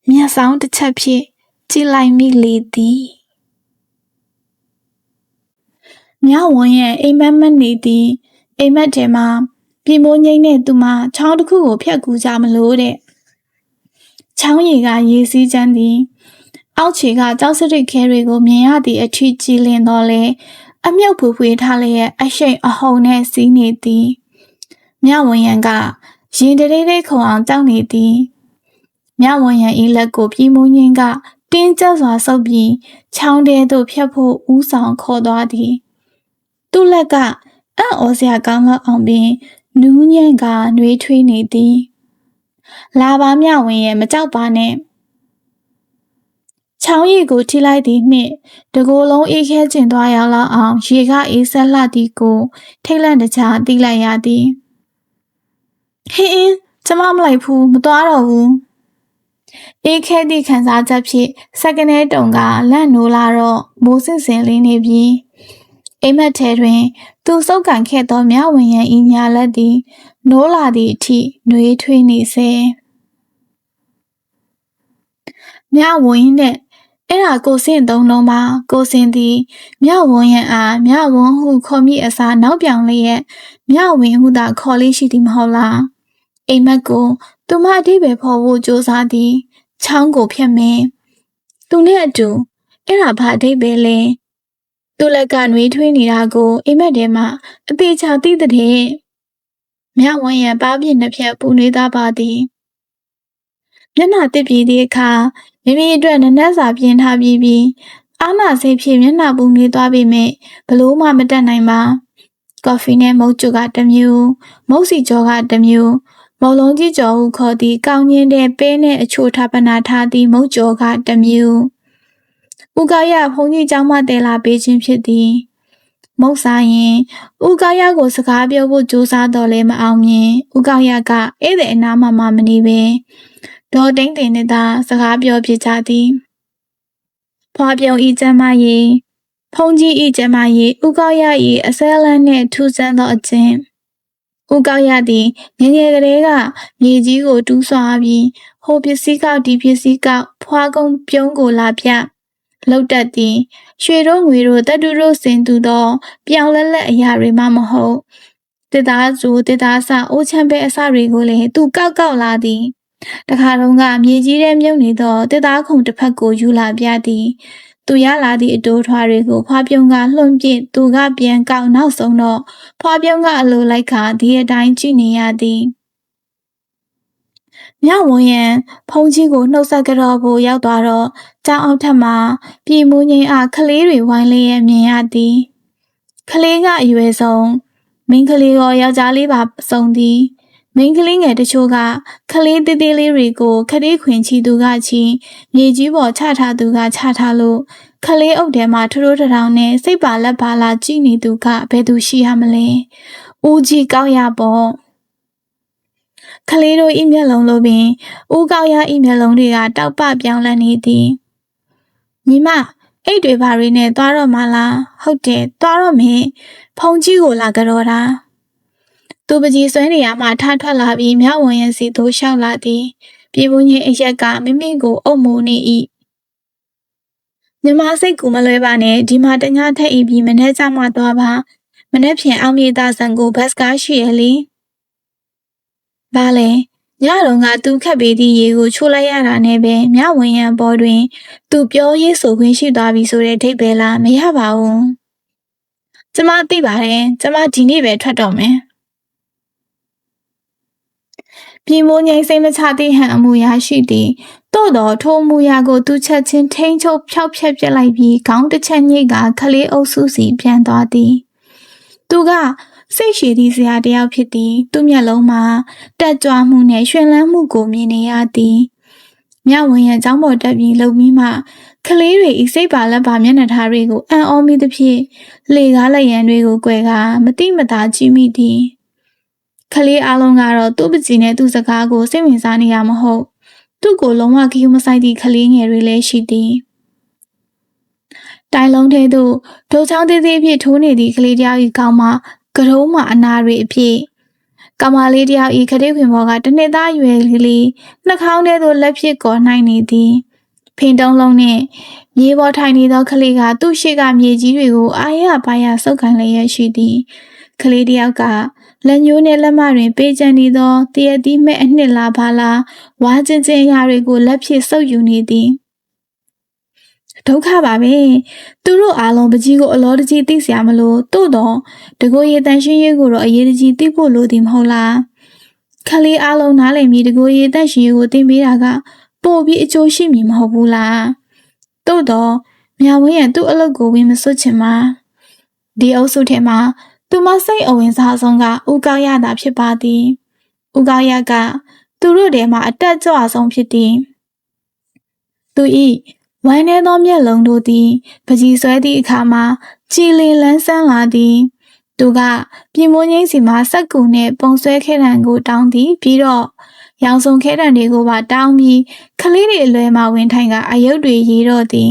မျက်စောင်းတစ်ချက်ဖြင့်ကြည့်လိုက်မိလေသည်မြဝန်ရဲ့အိမ်မက်မက်နေသည်အိမ်မက်ထဲမှာပြည်မိုးငိမ့်နဲ့သူမချောင်းတစ်ခုကိုဖြတ်ကူးကြမလို့တဲ့ချောင်းရည်ကရေစီးချမ်းသည်အောက်ခြေကကြောက်စရစ်ခဲတွေကိုမြင်ရသည့်အထီးကြည်လင်တော့လေအမြုပ်ဖူဖွေထားလျက်အရှိန်အဟုန်နဲ့စီးနေသည်မြဝန်ရန်ကရင်တရေလေးခုံအောင်တောက်နေသည်မြဝန်ရန်ဤလက်ကိုပြည်မိုးငိမ့်ကတင်းကျပ်စွာဆုပ်ပြီးချောင်းထဲသို့ဖြတ်ဖို့ဦးဆောင်ခေါ်သွားသည်သူ့လက်ကအံ့ဩစရာကောင်းလောက်အောင်ပင်နူးညံ့ကနှွေးထွေးနေသည်လာပါမြဝင်ရဲ့မကြောက်ပါနဲ့ချောင်းရည်ကိုထိလိုက်သည်နှင့်တကိုယ်လုံးအေးခဲကျင်သွားရောက်လောက်အောင်ရေကအေးဆက်လှသည်ကိုထိတ်လန့်တကြားသိလိုက်ရသည်ဟင်းကျမမလိုက်ဘူးမသွားတော့ဘူးအေးခဲသည့်ခံစားချက်ဖြင့်စက္ကနဲတုံကလန့်နိုးလာတော့မိုးစင်စင်လေးနေပြီးအိမ်မက်ထဲတွင်သူစုပ်ကန်ခဲ့သောမြဝင်ရန်ဤညာလက်သည်နိုးလာသည့်အထိနှွေးထွေးနေစေမြဝင်နဲ့အဲ့ဒါကိုစင်သုံးလုံးပါကိုစင်သည်မြဝန်ရန်အားမြဝန်ဟုခေါ်မိအစားနောက်ပြောင်လျက်မြဝင်ဟုသာခေါ်လေးရှိသည်မဟုတ်လားအိမ်မက်ကိုသူမအဓိပ္ပာယ်ဖော်ဖို့ကြိုးစားသည်ချောင်းကိုဖြတ်မယ်သူနဲ့အတူအဲ့ဒါဘာအဓိပ္ပာယ်လဲသူ့လက်ကနှွေးထွေးနေတာကိုအိမ်မက်ထဲမှာအသေးချာသိတဲ့မြဝန်ရန်ပါးပြင်းနှစ်ဖြတ်ပူနေသားပါသည်မျက်နှာတစ်ပြေးသည့်အခါမိမိအတွက်နနက်စာပြင်ထားပြီးအာနာစိတ်ဖြင့်မျက်နှာပူနေသွားပေမဲ့ဘလို့မှမတတ်နိုင်ပါကော်ဖီနဲ့မုတ်ကျူကတစ်မျိုးမုတ်စီကြောကတစ်မျိုးမုံလုံးကြီးကြောဟုခေါ်သည့်ကောင်းညင်းတဲ့ပဲနဲ့အချိုထပ်ပနာထားသည့်မုတ်ကြောကတစ်မျိုးဥကောက်ရဖုန်ကြီးเจ้าမတဲလာပေးခြင်းဖြစ်သည်မုတ်စားရင်ဥကောက်ရကိုစကားပြောဖို့ကြိုးစားတော့လဲမအောင်မြင်ဥကောက်ရကဧည့်သည်အနားမှမနေပဲဒေါ်တိန်တင်နဲ့သာစကားပြောပြကြသည်ဖွာပြုံဤကျမရေဖုန်ကြီးဤကျမရေဥကောက်ရဤအစဲလန်းနှင့်ထူးဆန်းသောအကျင့်ဥကောက်ရသည်ငယ်ငယ်ကလေးကမြေကြီးကိုတူးဆွာပြီးဟိုပစ္စည်းကောက်ဒီပစ္စည်းကောက်ဖွာကုန်းပြုံးကိုလာပြလောက်တတ်သည်ရွှေတို့ငွေတို့တပ်တုတို့စင်သူသောပြောင်လက်လက်အရာတွေမှမဟုတ်တစ်သားစုတစ်သားဆအိုးချမ်းပဲအစတွေကိုလည်းသူကောက်လာသည်တခါတုန်းကမြေကြီးထဲမြုပ်နေသောတစ်သားခုံတစ်ဖက်ကိုယူလာပြသည်သူရလာသည့်အတိုးထွားတွေကိုဖွာပြုံးကလှုံ့ပြစ်သူကပြန်ကောက်နောက်ဆုံးတော့ဖွာပြုံးကအလိုလိုက်ခါဒီအတိုင်းကြည့်နေရသည်မြဝန်ရန်ဖုန်ကြီးကိုနှုတ်ဆက်ကြတော့ဖို့ရောက်သွားတော့ကျောင်းအောက်ထပ်မှာပြည်မိုးငိမ့်အားကလေးတွေဝိုင်းလျက်မြင်ရသည်ကလေးကအရွယ်ဆုံးမိန်းကလေးရောယောက်ျားလေးပါစုံသည်မိန်းကလေးငယ်တချို့ကကလေးသေးသေးလေးတွေကိုခရီးခွင်ချီသူကချီမြေကြီးပေါ်ချထားသူကချထားလို့ကလေးအုပ်ထဲမှာထိုးထိုးထောင်နဲ့စိတ်ပါလက်ပါလာကြည့်နေသူကဘယ်သူရှိရမလဲဦးကြီးကောက်ရပေါ့ကလေးတို့ဤမျက်လုံးလိုပင်ဦးကောက်ရဤမျက်လုံးတွေကတောက်ပပြောင်းလဲနေသည်ညီမအိတ်တွေဘာတွေနဲ့သွားတော့မှလားဟုတ်တယ်သွားတော့မယ်ဖုန်ကြီးကိုလာကြတော့တာသူပကြီးဆွဲနေရမှထထွက်လာပြီးမြဝန်ရစီသို့လျှောက်လာသည်ပြည်ပူးကြီးအရက်ကမိမိကိုအုပ်မိုးနေ၏ မြမစိတ်ကူမလွဲပါနဲ့ဒီမှာတညထက်အိပ်ပြီးမနေ့ကျမှသွားပါမနေ့ဖြန်အောင်မြေသားဆန်ကိုဘတ်ကားရှိရလေဘာလဲညတော့ငါသူခက်ပေးသည့်ရေကိုချိုးလိုက်ရတာနဲ့ပဲမြဝင်ရန်ပေါ်တွင်သူပြောရေးဆိုခွင့်ရှိသွားပြီဆိုတဲ့အထိပ္ပယ်လားမရပါဘူးကျမသိပါတယ်ကျမဒီနေ့ပဲထွက်တော့မယ်ပြည်မိုးငိမ့်စိတ်မချသည့်ဟန်အမူအရာရှိသည်သို့တော်ထိုမူအရာကိုသူချက်ချင်းထိန်းချုပ်ဖျောက်ဖျက်ပစ်လိုက်ပြီးခေါင်းတစ်ချက်ညှိကခလေးအုပ်စုစီပြန်သွားသည်သူကစိတ်ရှည်သည့်ဆရာတစ်ယောက်ဖြစ်သည်သူ့မျက်လုံးမှာတက်ကြွမှုနဲ့ရွှင်လန်းမှုကိုမြင်နေရသည်မြဝင်ရန်ကျောင်းပေါ်တက်ပြီးလုံပြီးမှကလေးတွေဤစိတ်ပါလက်ပါမျက်နှာထားတွေကိုအံ့ဩမိသဖြင့်လေကားလက်ရန်တွေကို꿰ကမတိမတာကြည့်မိသည်ကလေးအလုံးကတော့သူ့ပကြီးနဲ့သူ့စကားကိုစိတ်ဝင်စားနေရမဟုတ်သူ့ကိုလုံးဝဂရုမစိုက်သည့်ကလေးငယ်တွေလည်းရှိသည်တိုင်လုံးထဲသို့ဒုတ်ချောင်းသေးသေးအဖြစ်ထိုးနေသည့်ကလေးတယောက်၏ခေါင်းမှာကရုံးမှအနာတွေအဖြစ်ကောင်မလေးတယောက်၏ခတိခွင်ပေါ်ကတစ်နှစ်သားရွယ်လေးနှာခေါင်းထဲသို့လက်ဖြစ်ကော်နိုင်နေသည်ဖင်တုံးလုံးနှင့်မြေပေါ်ထိုင်နေသောကလေးကသူ့ရှေ့ကမြေကြီးတွေကိုအာရပါရဆုပ်ကန်လျက်ရှိသည်ကလေးတယောက်ကလက်ညှိုးနှင့်လက်မတွင်ပေးချန်နေသောတရသီးမဲ့အနှစ်လားပါလားဝါချင်းချင်းအရာတွေကိုလက်ဖြစ်ဆုပ်ယူနေသည်ဒုက္ခပါပဲသူတို့အားလုံးပကြီးကိုအလောတကြီးသိစရာမလိုသို့တော့တကိုယ်ရည်တန်ရှင်းရေးကိုတော့အရေးတကြီးသိဖို့လိုသည်မဟုတ်လားခလေးအားလုံးနားလည်ပြီးတကိုယ်ရည်တန်ရှင်းရေးကိုသင်ပေးတာကပို့ပြီးအကျိုးရှိမည်မဟုတ်ဘူးလားသို့တော့မြဝင်းရသူ့အလုပ်ကိုဝင်မစွတ်ချင်ပါဒီအုပ်စုထဲမှာသူမစိတ်အဝင်စားဆုံးကဦးကောက်ရတာဖြစ်ပါသည်ဦးကောက်ရကသူတို့ထဲမှာအတက်ကြွဆုံးဖြစ်သည်သူဤဝိုင်းနေသောမျက်လုံးတို့သည်ပကြီးဆွဲသည့်အခါမှာကြည်လင်လန်းဆန်းလာသည်သူကပြင်မိုးငိမ့်စီမှာစက်ကူနှင့်ပုံဆွဲခဲတံကိုတောင်းသည်ပြီးတော့ရောင်စုံခဲတံတွေကိုပါတောင်းပြီးခလေးတွေအလွယ်မှဝင်ထိုင်ကအယုတ်တွေရေးတော့သည်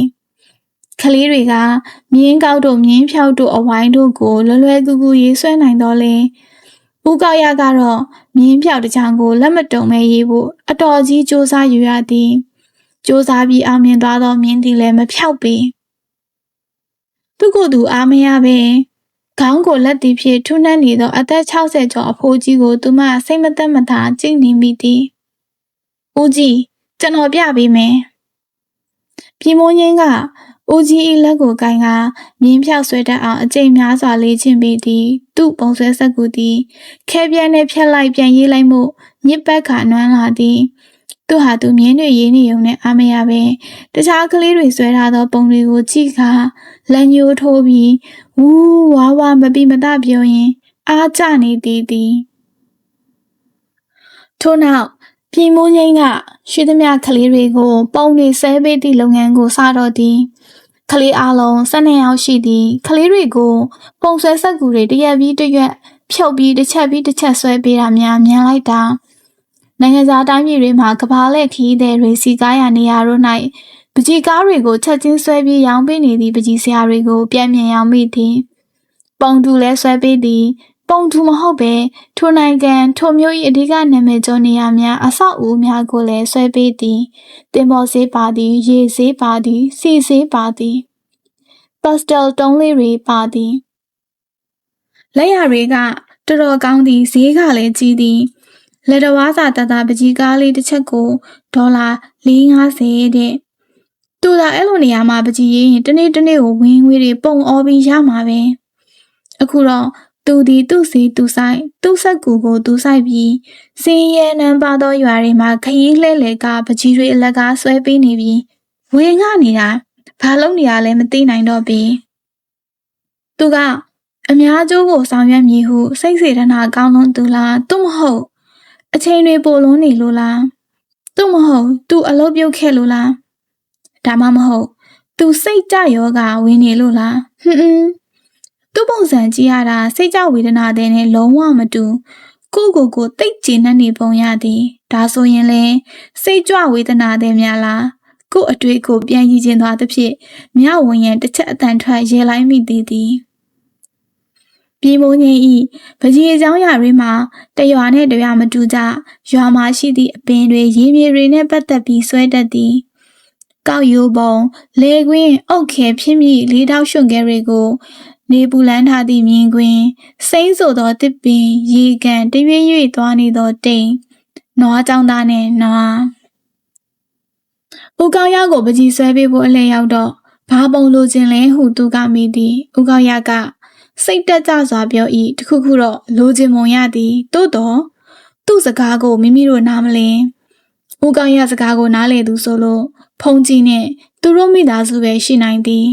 ခလေးတွေကမြင်းကောက်တို့မြင်းဖြောက်တို့အဝိုင်းတို့ကိုလွယ်လွယ်ကူကူရေးဆွဲနိုင်တော့လေဦးကောက်ရကတော့မြင်းဖြောက်တစ်ချောင်းကိုလက်မတုံမဲရေးဖို့အတော်ကြီးစူးစမ်းယူရသည်စူးစမ်းပြီးအောင်မြင်သွားသောမြင်းသည်လည်းမဖြောက်ပေသူ့ကိုယ်သူအားမရပဲခေါင်းကိုလက်သည်ဖြင့်ထူးနှံ့နေသောအသက်60ကျော်အဖိုးကြီးကိုသူမစိတ်မသက်မသာကြည့်နေမိသည်ဦးကြီးကျွန်တော်ပြပေးမယ်ပြည်မိုးငင်းကဦးကြီး၏လက်ကိုကိုင်ကမြင်းဖြောက်ဆွဲတတ်အောင်အကျိန်များစွာလေးချင်းပေးသည်သူ့ပုံဆွဲဆက်ကူသည်ခဲပြန်းနဲ့ဖြတ်လိုက်ပြန်ရေးလိုက်မှုညစ်ပတ်ခါနွမ်းလာသည်သူဟာသူမြင်းတွေရေးနေုံနဲ့အားမရပဲတခြားကလေးတွေဆွဲထားသောပုံတွေကိုကြည့်ခါလက်ညှိုးထိုးပြီးဝူးဝါဝါမပိမတပြောရင်အားကျနေသည်ထို့နောက်ပြည်မိုးငိမ့်ကရှိသမျှကလေးတွေကိုပုံတွေဆဲပေးသည့်လုပ်ငန်းကိုစတော့သည်ကလေးအလုံး12ယောက်ရှိသည်ကလေးတွေကိုပုံဆွဲဆက်ကူတွေတရက်ပြီးတရက်ဖြုတ်ပြီးတစ်ချက်ပြီးတစ်ချက်ဆွဲပေးတာများမြန်လိုက်တာနိုင်ငံသားတိုင်းပြည်တွေမှာကဘာလက်ခီးတဲ့တွေစီကားရနေရာတို့၌ပကြီးကားတွေကိုချက်ချင်းဆွဲပြီးရောင်းပေးနေသည့်ပကြီးဆရာတွေကိုပြန်မြင်ရောင်းမိသည်ပုံတူလဲဆွဲပေးသည်ပုံတူမဟုတ်ပဲထိုနိုင်ငံထိုမျိုး၏အဓိကနာမည်ကျော်နေရာများအဆောက်အဦများကိုလည်းဆွဲပေးသည်တင်ပေါ်ဆေးပါသည်ရေဆေးပါသည်စီဆေးပါသည်ပတ်စတယ်တုံးလေးတွေပါသည်လက်ရတွေကတော်တော်ကောင်းသည်ဈေးကလည်းကြီးသည်လက်တော်ဝါစာတတပကြီးကားလေးတစ်ချက်ကိုဒေါ်လာ450တဲ့သူသာအဲ့လိုနေရာမှာပကြီးရေးရင်တနေ့ကိုဝင်ငွေတွေပုံအောပြီးရမှာပဲအခုတော့သူဒီသူ့စီသူဆိုင်သူ့ဆက်ကူကိုသူဆိုင်ပြီးစင်းရဲနန်းပါသောရွာတွေမှာခရီးလှဲလေကပကြီးတွေအလကားဆွဲပေးနေပြီးဝေငှနေတာဘာလုပ်နေရလဲမသိနိုင်တော့ပြီသူကအများကျိုးကိုဆောင်ရွက်မည်ဟုစိတ်စေတနာကောင်းလွန်းသူလားသူမဟုတ်အချိန်တွေပိုလွန်းနေလို့လားသူမဟုတ်သူအလုပ်ပြုတ်ခဲ့လို့လားဒါမှမဟုတ်သူစိတ်ကြယောဂဝင်နေလို့လားသူ့ပုံစံကြည့်ရတာစိတ်ကြဝေဒနာတဲ့နဲ့လုံးဝမတူကိုတိတ်ကျဉ်နေပုံရသည်ဒါဆိုရင်လဲစိတ်ကြွဝေဒနာတဲ့များလားကို့အတွေ့ကိုပြန်ရည်ကျင်သွားသဖြင့်မြဝင်ရန်တစ်ချက်အတန်ထွက်ရဲလိုက်မိသည်ပြည်မိုးငိမ့်ဤပကြီးအကြောင်းအရာတွေမှာတရွာနဲ့တရွာမတူကြရွာမှာရှိသည့်အပင်တွေရေမြေတွေနဲ့ပတ်သက်ပြီးဆွဲတတ်သည် ကောက်ယူပုံလေကွင်းအုတ်ခဲဖြစ်မိလေးထောက်ရွှွန်ခဲတွေကိုနေပူလန်းထားသည့်မြင်ကွင်းစိမ့်ဆိုသောတစ်ပင်ရေကန်တရွေ့ရွေ့သွားနေသောတိမ်နွားကြောင်သားနှင့်နွားဦးကောင်းရကိုပကြီးဆွဲပေးဖို့အလဲရောက်တော့ဘာပုံလိုချင်လဲဟုသူကမိသည်ဦးကောင်းရကစိတ်တက်ကြစွာပြော၏တခုခုတော့လိုချင်ပုံရသည်သို့တော့သူ့စကားကိုမိမိတို့နားမလင်းဦးကောင်းရစကားကိုနားလေသူဆိုလို့ဖုန်ကြီးနဲ့သူတို့မိသားစုပဲရှိနိုင်သည်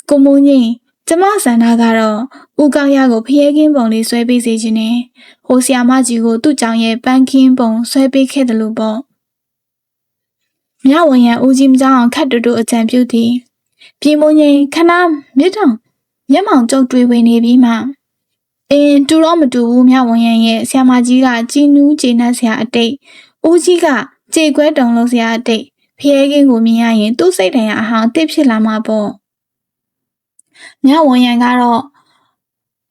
ကိုမိုးငိမ့်ကျမဆန္ဒကတော့ဦးကောင်းရကိုဖျဲခင်းပုံလေးဆွဲပေးစေခြင်းနဲ့ဟိုဆီယာမကြီးကိုသူ့ကြောင့်ရဲ့ပန်းခင်းပုံဆွဲပေးခဲ့တယ်လို့ပေါ့မြဝရံဦးကြီးမကြောင်ခတ်တူတူအကြံပြုသည်ပြည်မိုးငိမ့်ခဏမြစ်တောင်မျက်မှောင်ကျုပ်တွေဝင်နေပြီးမှတူတော့မတူဘူးမြဝရံရဲ့ဆီယာမကြီးကကြည်နူးကျေနပ်စရာအတိတ်ဦးကြီးကကြေကွဲတုံလုံးစရာအတိတ်ဖျဲခင်းကိုမြင်ရရင်သူ့စိတ်တိုင်အဟောင်းတစ်ဖြစ်လာမှာပေါ့မြဝရံကတော့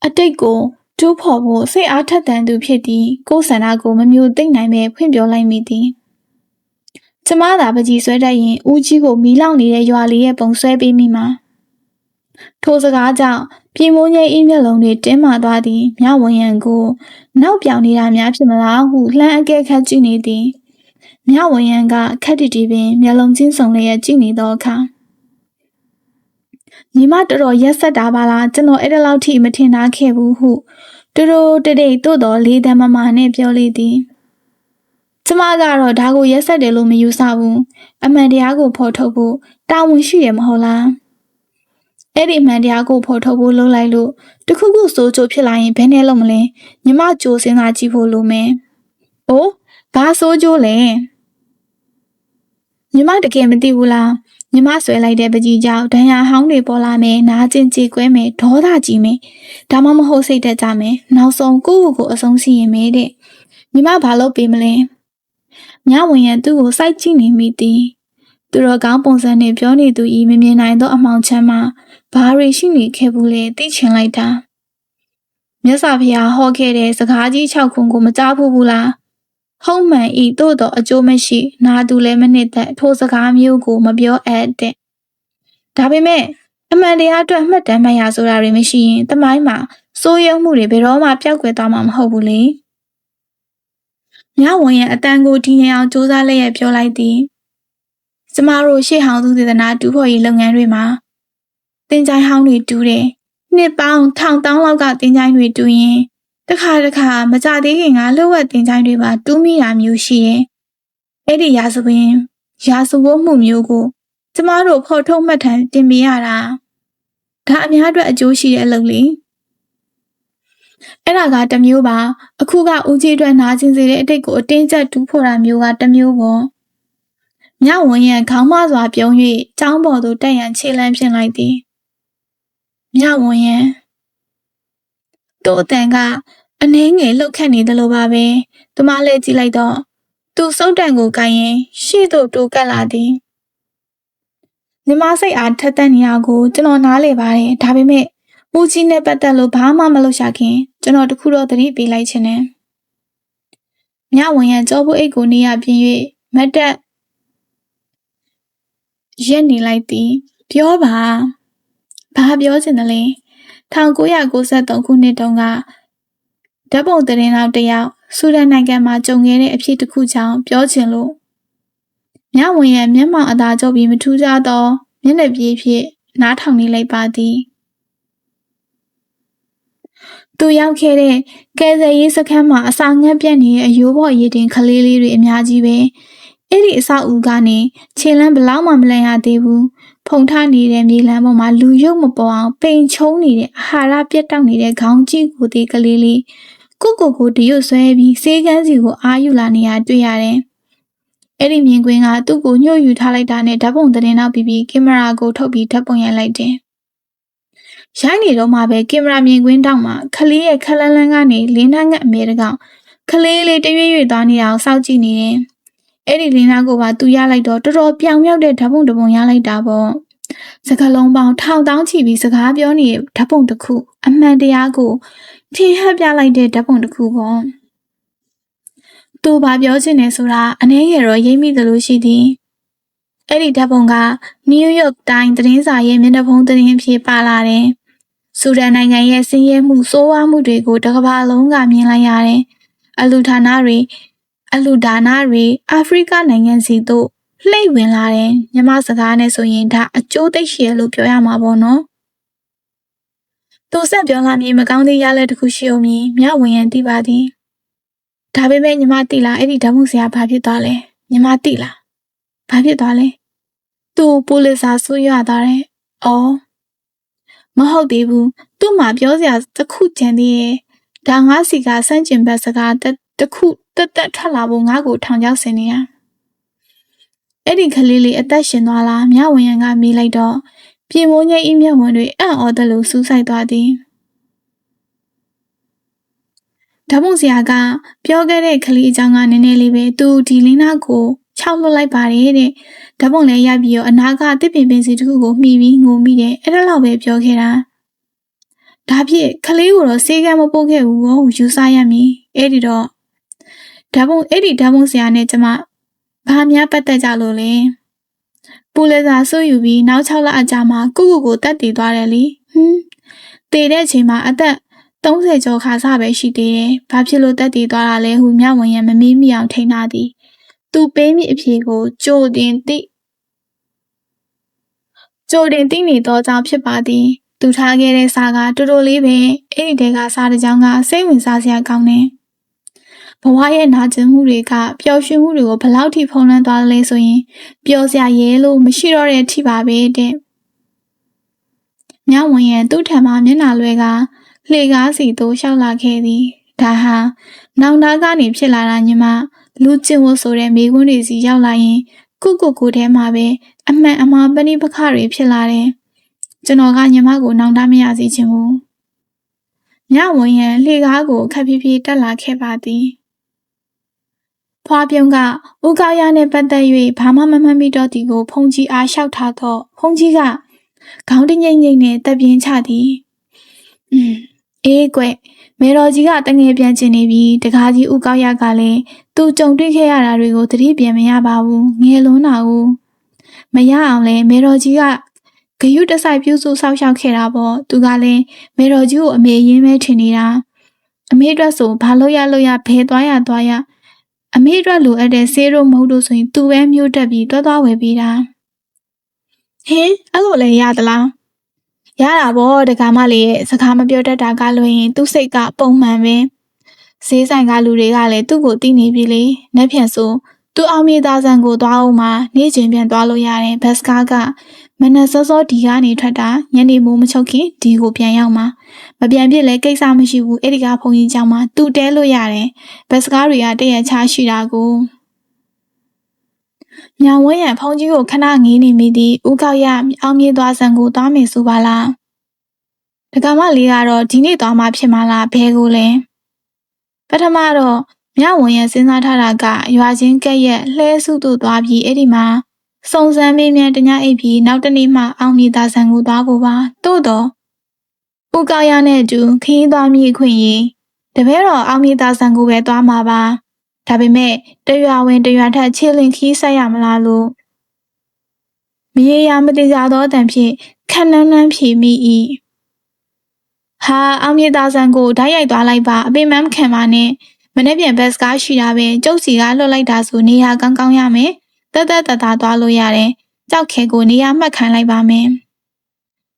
အတိတ်ကိုတူးဖော်ဖို့စိတ်အားထက်သန်သူဖြစ်သည်ကိုယ်ဆန္ဒကိုမမျိုးသိမ့်နိုင်ပဲဖွင့်ပြောလိုက်မိသည်ကျမသာပကြီးဆွဲတတ်ရင်ဦးကြီးကိုမီးလောင်နေတဲ့ရွာလေးရဲ့ပုံဆွဲပေးမိမှာထိုစကားကြောင့်ပြည်မိုးငိမ့်၏မျက်လုံးတွေတင်းမာသွားသည်မြဝရံကိုနောက်ပြောင်နေတာများဖြစ်မလားဟုလှမ်းအကဲခတ်ကြည့်နေသည်မြဝရံကခက်တီတီပင်မျက်လုံးချင်းစုံလျက်ကြည့်နေသောအခါညီမတော်တော်ရက်ဆက်တာပါလားကျွန်တော်အဲ့ဒါလောက်ထိမထင်ထားခဲ့ဘူးဟုတူတူတိတ်သို့တော်လေးတမမနဲ့ပြောလေသည်ကျမကတော့ဒါကိုရက်ဆက်တယ်လို့မယူဆဘူးအမှန်တရားကိုဖော်ထုတ်ဖို့တာဝန်ရှိရမဟုတ်လားအဲ့ဒီအမှန်တရားကိုဖော်ထုတ်ဖို့လုပ်လိုက်လို့တခုခုစိုးချိုးဖြစ်လာရင်ဘယ်နဲ့လုပ်မလဲညီမကြိုးစင်းစားကြည့်ဖို့လိုမယ်။အိုးဘာစိုးချိုးလဲညီမတကယ်မသိဘူးလားညီမဆွဲလိုက်တဲ့ပကြီးကြောင့်ဒဏ်ရာဟောင်းတွေပေါ်လာမယ်နားကျင်ကြေကွဲမယ်ဒေါသကြီးမယ်ဒါမှမဟုတ်စိတ်တက်ကြမယ်နောက်ဆုံးကိုယ့်ကိုယ်အဆုံးစီရင်မယ်တဲ့ညီမဘာလုပ်ပေးမလဲမြဝရံသူ့ကိုစိုက်ကြည့်နေမိသည်သူတော်ကောင်းပုံစံနဲ့ပြောနေသူဤမမြင်နိုင်သောအမှောင်ချမ်းမှာဘာတွေရှိနေခဲ့ဘူးလဲသိချင်လိုက်တာမြတ်စွာဘုရားဟောခဲ့တဲ့စကားကြီး6ခုကိုမကြားဘူးလားဟုတ်မှန်ဤသို့တော့အကျိုးမရှိနာသူလည်းမနစ်သက်ထိုစကားမျိုးကိုမပြောအပ်တဲ့ဒါပေမဲ့အမှန်တရားအတွက်မှတ်တမ်းမှတ်ရဆိုတာတွေမရှိရင်တမိုင်းမှာစိုးရုံမှုတွေဘယ်တော့မှပျောက်ကွယ်သွားမှာမဟုတ်ဘူးလေမြဝရံအတန်ကိုဒီနေအောင်စူးစမ်းလျက်ပြောလိုက်သည်ကျမတို့ရှေ့ဟောင်းသူသေသနာတူဖို့ရေးလုပ်ငန်းတွေမှာတင်ကြိုင်းဟောင်းတွေတူးတယ်နှစ်ပေါင်းထောင်တောင်းလောက်ကတင်ကြိုင်းတွေတူးရင်တခါမကြသေးခင်ကလှုပ်ဝက်တင်ကြိုင်းတွေပါတူးမိတာမျိုးရှိရဲ့အဲ့ဒီရာဇဝတ်မှုမျိုးကိုကျမတို့ဖော်ထုတ်မှတ်တမ်းတင်ပေးရတာဒါအများအတွက်အကျိုးရှိတဲ့အလုပ်လေအဲ့ဒါကတစ်မျိုးပါအခုကဦးကြီးအတွက်နာကျင်စေတဲ့အတိတ်ကိုအတင်းကျပ်တူးဖော်တာမျိုးကတစ်မျိုးပေါ့မြဝရံခေါင်းမစွာပြုံး၍ကျောင်းပေါ်သို့တက်ရန်ခြေလှမ်းဖြင့်လိုက်သည်မြဝရံသူ့အတန်ကအနှဲငယ်လှုပ်ခတ်နေသလိုပါပဲသူမလည်းကြည့်လိုက်တော့သူစုပ်တံကိုကိုင်ရင်ရှေ့သို့တိုးကပ်လာသည်ညီမစိတ်အားထက်သန်နေရကိုကျွန်တော်နားလေပါတယ်ဒါပေမဲ့ဦးကြီးနဲ့ပတ်သက်လို့ဘာမှမလုပ်ရခင်ကျွန်တော်တခုတော့သတိပေးလိုက်ခြင်းနဲ့မြဝရံကြောပုတ်အိတ်ကိုနေရပြင်း၍မတ်တက်ရက်နေလိုက်သည်ပြောပါဘာပြောချင်တယ်လဲ1993ခုနှစ်တုန်းကဓာတ်ပုံသတင်းနောက်တစ်ယောက်ဆူဒန်နိုင်ငံမှာကြုံခဲ့တဲ့အဖြစ်တစ်ခုကြောင့်ပြောချင်လို့မြဝရံမျက်မှောင်အသာကျုပ်ပြီးမထူးခြားသောမျက်နှာပြေးဖြင့်နားထောင်နေလိုက်ပါသည်သူရောက်ခဲ့တဲ့ကယ်ဆယ်ရေးစခန်းမှာအစာငတ်ပြတ်နေတဲ့အယိုးပေါ်ရည်တင်ကလေးလေးတွေအများကြီးပဲအဲ့ဒီအဆောက်အဦကနေခြေလမ်းဘလောက်မှမလန်ရသေးဘူးဖုန်ထနေတဲ့မြေလမ်းပေါ်မှာလူရုပ်မပေါ်အောင်ပိန်ချုံနေတဲ့အာဟာရပြတ်တောက်နေတဲ့ခေါင်းကြီးကိုသေးကလေးလေးကိုတရွတ်ဆွဲပြီးဆေးကန်းစီကိုအာယူလာနေရတွေ့ရတယ်အဲ့ဒီမြင်ကွင်းကသူ့ကိုညှို့ယူထားလိုက်တာနဲ့ဓာတ်ပုံသတင်းနောက်ပြီးကင်မရာကိုထုတ်ပြီးဓာတ်ပုံရိုက်လိုက်တယ်ရိုက်နေတော့မှပဲကင်မရာမြင်ကွင်းတောက်မှာခလေးရဲ့ခလန်းလန်းကနေလင်းနှငတ်အမဲတကောင်ခလေးလေးတရွရွသွားနေအောင်စောင့်ကြည့်နေတယ်အဲ့ဒီလင်းနာကိုပါသူရလိုက်တော့တော်တော်ပြောင်မြောက်တဲ့ဓာတ်ပုံတစ်ပုံရလိုက်တာပေါ့စကလုံးပေါင်းထောင်တောင်းချီပြီးစကားပြောနေတဲ့ဓာတ်ပုံတစ်ခုအမှန်တရားကိုထင်ဟပ်ပြလိုက်တဲ့ဓာတ်ပုံတစ်ခုပေါ့သူဘာပြောချင်လဲဆိုတာအနည်းငယ်တော့ရိပ်မိသလိုရှိသည် အဲ့ဒီဓာတ်ပုံက New York Times သတင်းစာရဲ့မျက်နှာဖုံးသတင်းအဖြစ်ပါလာတယ်။ဆူဒန်နိုင်ငံရဲ့ဆင်းရဲမှုဆိုးဝါးမှုတွေကိုတစ်ကမ္ဘာလုံးကမြင်လိုက်ရတယ်။အလူဒါနတွေအာဖရိကနိုင်ငံစီသို့လှိမ့်ဝင်လာတယ်။ညီမစကားနဲ့ဆိုရင်ဒါအကျိုးသိရှိရလို့ပြောရမှာပေါ့နော်။သူဆက်ပြောလာမည်မကောင်းသေးရလက်တစ်ခုရှိအောင်မြင်မြဝင်ရန်သိပါသည်။ဒါပေမဲ့ညီမသိလားအဲ့ဒီဓာတ်ပုံဆရာဘာဖြစ်သွားလဲ။ညီမသိလား။ဘာဖြစ်သွားလဲ။သူပူလစ်စာဆူရသွားတယ်။အော်မဟုတ်သေးဘူး။သူ့မှာပြောစရာတစ်ခုကြံသေးရဲ့။ဒါငါစီကစန့်ကျင်ဘက်စကားတစ်ခုတက်ထွက်လာဖို့ငါ့ကိုထောင်ချောက်ဆင်နေတာ။အဲ့ဒီကလေးလေးအသက်ရှင်သွားလားမြဝင်ရန်ကမေးလိုက်တော့ပြင်မိုးငိမ့်ဤမျက်ဝန်းတွေအံ့ဩသလိုစူးစိုက်သွားသည်ဓာတ်ပုံဆရာကပြောခဲ့တဲ့ကလေးအကြောင်းကနည်းနည်းလေးပဲသူဒီလင်းနာကိုခြောက်လွတ်လိုက်ပါတယ်တဲ့ဓာတ်ပုံလည်းရိုက်ပြီးတော့အနာကတစ်ပင်ပင်စီတစ်ခုကိုမှီပြီးငိုမိတယ်အဲ့ဒါလောက်ပဲပြောခဲ့တာဒါဖြစ်ကလေးကိုတော့စေကံမပို့ခဲ့ဘူးကိုယူဆရမည်အဲ့ဒီဓာတ်ပုံဆရာနဲ့ကျမဘာများပတ်သက်ကြလို့လဲပူလက်စာဆွယူပြီးနောက်6လအကြာမှာကုကိုတက်တည်သွားတယ်လေတည်တဲ့အချိန်မှာအသက်30ကျော်ခါစားပဲရှိသေးတယ်ဘာဖြစ်လို့တက်တည်သွားတာလဲဟုမြဝင်ရမမေးမိအောင်ထိန်းထားသည်သူပေးမိအဖြေကိုကြိုတင်သိနေသောကြောင့်ဖြစ်ပါသည်သူထားခဲ့တဲ့စာကတော်တော်လေးပဲအဲ့ဒီတဲကစာတစ်ကြောင်းကစိတ်ဝင်စားစရာကောင်းတယ်ဘဝရဲ့နာကျင်မှုတွေကပျော်ရွှင်မှုတွေကိုဘလောက်ထိဖုံးလွှမ်းသွားလဲဆိုရင်ပျော်စရာရဲလို့မရှိတော့တဲ့အထိပါပဲတဲ့မြဝင်ရန်သူ့ထံမှမျက်နှာလွဲကလှေကားစီသို့လျှောက်လာခဲ့သည်ဒါဟာနောင်တကနေဖြစ်လာတာညီမလူကျင်ဝတ်ဆိုတဲ့မိကွန်းတွေစီရောက်လာရင်ကိုထဲမှာပဲအမှန်အမှားပဏိပခတွေဖြစ်လာတယ်ကျွန်တော်ကညီမကိုနောင်တမရစေချင်ဘူးမြဝင်ရန်လှေကားကိုခပ်ဖြည်းဖြည်းတက်လာခဲ့ပါသည်ဖွားပြုံးကဦးကောက်ရနဲ့ပတ်သက်၍ဘာမှမမှတ်မိတော့သည်ကိုဖုန်ကြီးအားလျှောက်ထားတော့ဖုန်ကြီးကခေါင်းတငိမ့်ငိမ့်နဲ့တပ်ပြင်းချသည်အေးကွမေတော်ကြီးကတငယ်ပြန်ကျင်နေပြီတကားကြီးဦးကောက်ရကလည်းသူကြုံတွေ့ခဲ့ရတာတွေကိုသတိပြန်မရပါဘူးငယ်လွန်းတာကိုမရအောင်လဲမေတော်ကြီးကဂယုတဆိုင်ပြုစုဆောက်ရှောက်ခဲ့တာပေါ့သူကလည်းမေတော်ကြီးကိုအမေရင်းမဲထင်နေတာအမေအတွက်ဆိုဘာလို့ရဘဲသွားရအမေအတွက်လိုအပ်တဲ့ဆေးတို့မဟုတ်လို့ဆိုရင်သူပဲမျိုးတက်ပြီးတွားဝယ်ပေးတာဟင်းအဲ့လိုလဲရသလားရတာပေါ့တကားမလေးရဲ့စကားမပြောတတ်တာကလွင်သူ့စိတ်ကပုံမှန်ပဲဈေးဆိုင်ကလူတွေကလည်းသူ့ကိုသိနေပြီလေနှက်ဖြန်ဆိုသူအောင်မြေသားဆန်ကိုသွားအောင်မှနေ့ချင်းပြန်သွားလို့ရတယ်ဘတ်စကားကမနက်စောဒီကနေထွက်တာညနေမိုးမချုပ်ခင်ဒီကိုပြန်ရောက်မှာမပြန်ပြစ်လဲကိစ္စမရှိဘူးအဲ့ဒီကဖုန်ကြီးကြောင့်မှသူတဲလို့ရတယ်ဘတ်စကားတွေကတည့်ရချရှိတာကိုညဝဲရန်ဖုန်ကြီးကိုခဏငေးနေမိသည်ဦးကောက်ရအောင်မြေသွားဆန်ကိုသွားမယ်ဆိုပါလားတက္ကမလေးကတော့ဒီနေ့သွားမှဖြစ်မှာလားဘဲကိုလဲပထမတော့မြဝင်ရန်စဉ်းစားထားတာကရွာချင်းကက်ရက်လှဲစုသို့သွားပြီးအဲ့ဒီမှာစုံစမ်းမေးမြန်းတညအိပ်ပြီးနောက်တနေ့မှအောင်မြေသားဆန်ကိုသွားဖို့ပါသို့တော့ဦးကောက်ရနဲ့အတူခရီးသွားမိခွင့်ရင်တပည့်တော်အောင်မြေသားဆန်ကိုပဲသွားမှာပါဒါပေမဲ့တရွာဝင်တရွာထက်ချေလင်ခီးဆက်ရမလားလို့မရေရာမတိကြသောအတန်ဖြင့်ခက်နှမ်းဖြေမိ၏ဟာအောင်မြေသားဆန်ကိုဓာတ်ရိုက်သွားလိုက်ပါအပင်မခံပါနဲ့မနေ့ပြန်ဘတ်စကားရှိတာပဲကျုပ်စီကလွတ်လိုက်တာဆိုနေရာကောင်းရမယ်တက်သွားလို့ရတယ်ကြောက်ခဲကိုနေရာမှတ်ခိုင်းလိုက်ပါမယ်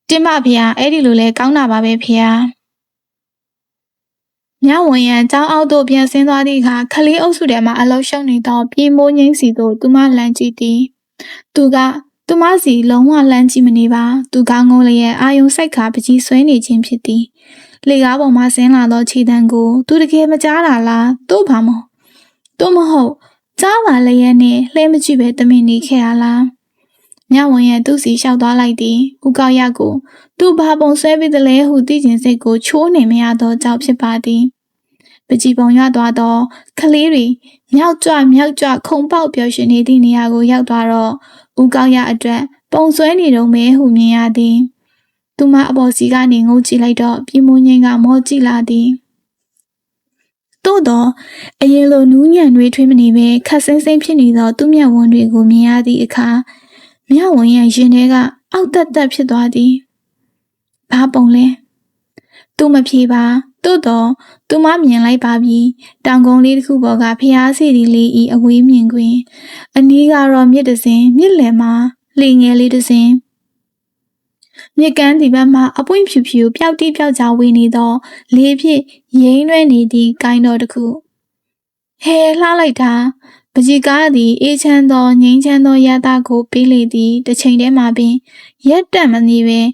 တင်ပါဖေအဲ့ဒီလိုလဲကောင်းတာပါပဲဖေမြဝင်ရန်ကျောင်းအောက်သို့ပြန်ဆင်းသွားသည့်အခါခလေးအုပ်စုထဲမှအလောက်ရှုံနေသောပြေမိုးငိမ့်စီသို့သူမလမ်းကြည့်သည်သူကသူမစီလုံးဝလမ်းကြည့်မနေပါသူကငုံလျက်အာယုံစိုက်ခါပကြီးဆွဲနေခြင်းဖြစ်သည်လေကားပေါ်မှဆင်းလာသောခြေတံကိုသူတကယ်မကြားတာလားတို့မဟုတ်ကြားပါလျက်နဲ့လှဲမကြည့်ပဲတမင်နေခဲ့ရလားမြဝင်ရသူ့စီလျှောက်သွားလိုက်သည်ဦးကောက်ရကိုသူဘာပုံဆွဲပြီးသလဲဟုသိကျင်စိတ်ကိုချိုးနေမရသောကြောင့်ဖြစ်ပါသည်ပကြီးပုံရွသွားသောကလေးတွေမြောက်ကြွခုံပေါက်ပျော်ရွှင်နေသည့်နေရာကိုရောက်သွားတော့ဦးကောက်ရအတွက်ပုံဆွဲနေတော့မဲဟုမြင်ရသည်သူမအပေါ်စီကနေငုံကြည့်လိုက်တော့ပြည်မငိမ့်ကမောကြည့်လာသည်သို့တော့အရင်လိုနူးညံ့တွေထွေးမနေပဲခက်ဆင်းဆင်းဖြစ်နေသောသူ့မျက်ဝန်းတွေကိုမြင်ရသည့်အခါ မြဝင်ရဲ့ရင်ထဲကအောက်တက်တက်ဖြစ်သွားသည်ဘာပုံလဲသူမဖြေပါသို့တော့သူမမြင်လိုက်ပါပြီတောင်ကုန်းလေးတစ်ခုပေါ်ကဖျားစီဒီလေးဤအဝေးမြင်ခွင်အနီးကတော့မြစ်တစ်စင်မြစ်လယ်မှာလှေငယ်လေးတစ်စင်မြစ်ကမ်းဒီဘက်မှာအပွင့်ဖြူဖြူပျောက်တိပျောက်ကြဝေးနေသောလေဖြင့်ရိမ့်ရွဲ့နေသည့်ကိုင်းတော်တစ်ခုဟဲလှလိုက်တာပကြီးကားသည်အေးချမ်းသောငြိမ်းချမ်းသောရတာကိုပေးလေသည်တစ်ချိန်တည်းမှာပင်ရက်တက်မနေပင်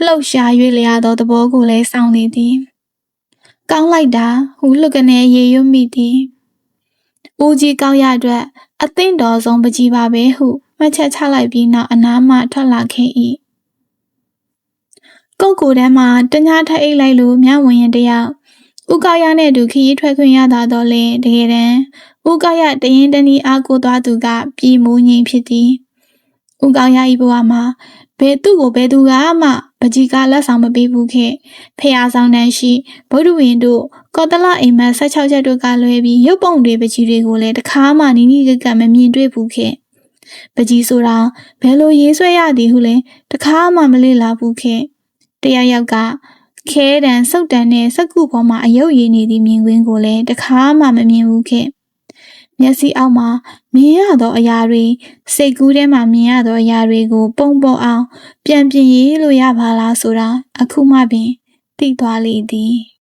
လှုပ်ရှား၍လျာသောသဘောကိုလည်းစောင့်လေသည်ကောင်းလိုက်တာဟူလှကနေရေရွတ်မိသည်ဦးကြီးကောက်ရအတွက်အသင့်တော်ဆုံးပကြီးပါပဲဟုမှတ်ချက်ချလိုက်ပြီးနောက်အနားမှထွက်လာခဲ့၏ကိုယ်ကိုယ်တန်းမှာတညထအိတ်လိုက်လို့မြဝင်ရင်တယောက်ဦးကောက်ရနဲ့တူခရီးထွက်ခွင့်ရတာတော့လေတကယ်တမ်းဦးကောက်ရတရင်တနည်းအားကိုသွားသူကပြည်မူငိမ်ဖြစ်သည်ဦးကောက်ရဤဘဝမှာဘယ်သူ့ကိုဘယ်သူကမှပကြီးကလက်ဆောင်မပေးဘူးခဲ့ဖះဆောင်တန်းရှိဗုဒ္ဓဝင်တို့ကောတလအိမ်မက်16ချက်တို့ကလွဲပြီးရုပ်ပုံတွေပကြီးတွေကိုလည်းတခါမှနီးနီးကပ်ကပ်မမြင်တွေ့ဘူးခဲ့ပကြီးဆိုတာဘယ်လိုရေးဆွဲရသည်ဟုလဲတခါမှမလေ့လာဘူးခဲ့တယောက်ကခဲတံစုတ်တံနဲ့စက္ကူပေါ်မှာအယုတ်ရည်နေသည့်မြင်ကွင်းကိုလည်းတခါမှမမြင်ဘူးခဲ့မျက်စိအောက်မှာမြင်ရသောအရာတွေစိတ်ကူးထဲမှာမြင်ရသောအရာတွေကိုပုံပေါ်အောင်ပြန်ပြင်ရေးလို့ရပါလားဆိုတာအခုမှပင်သိသွားလေသည်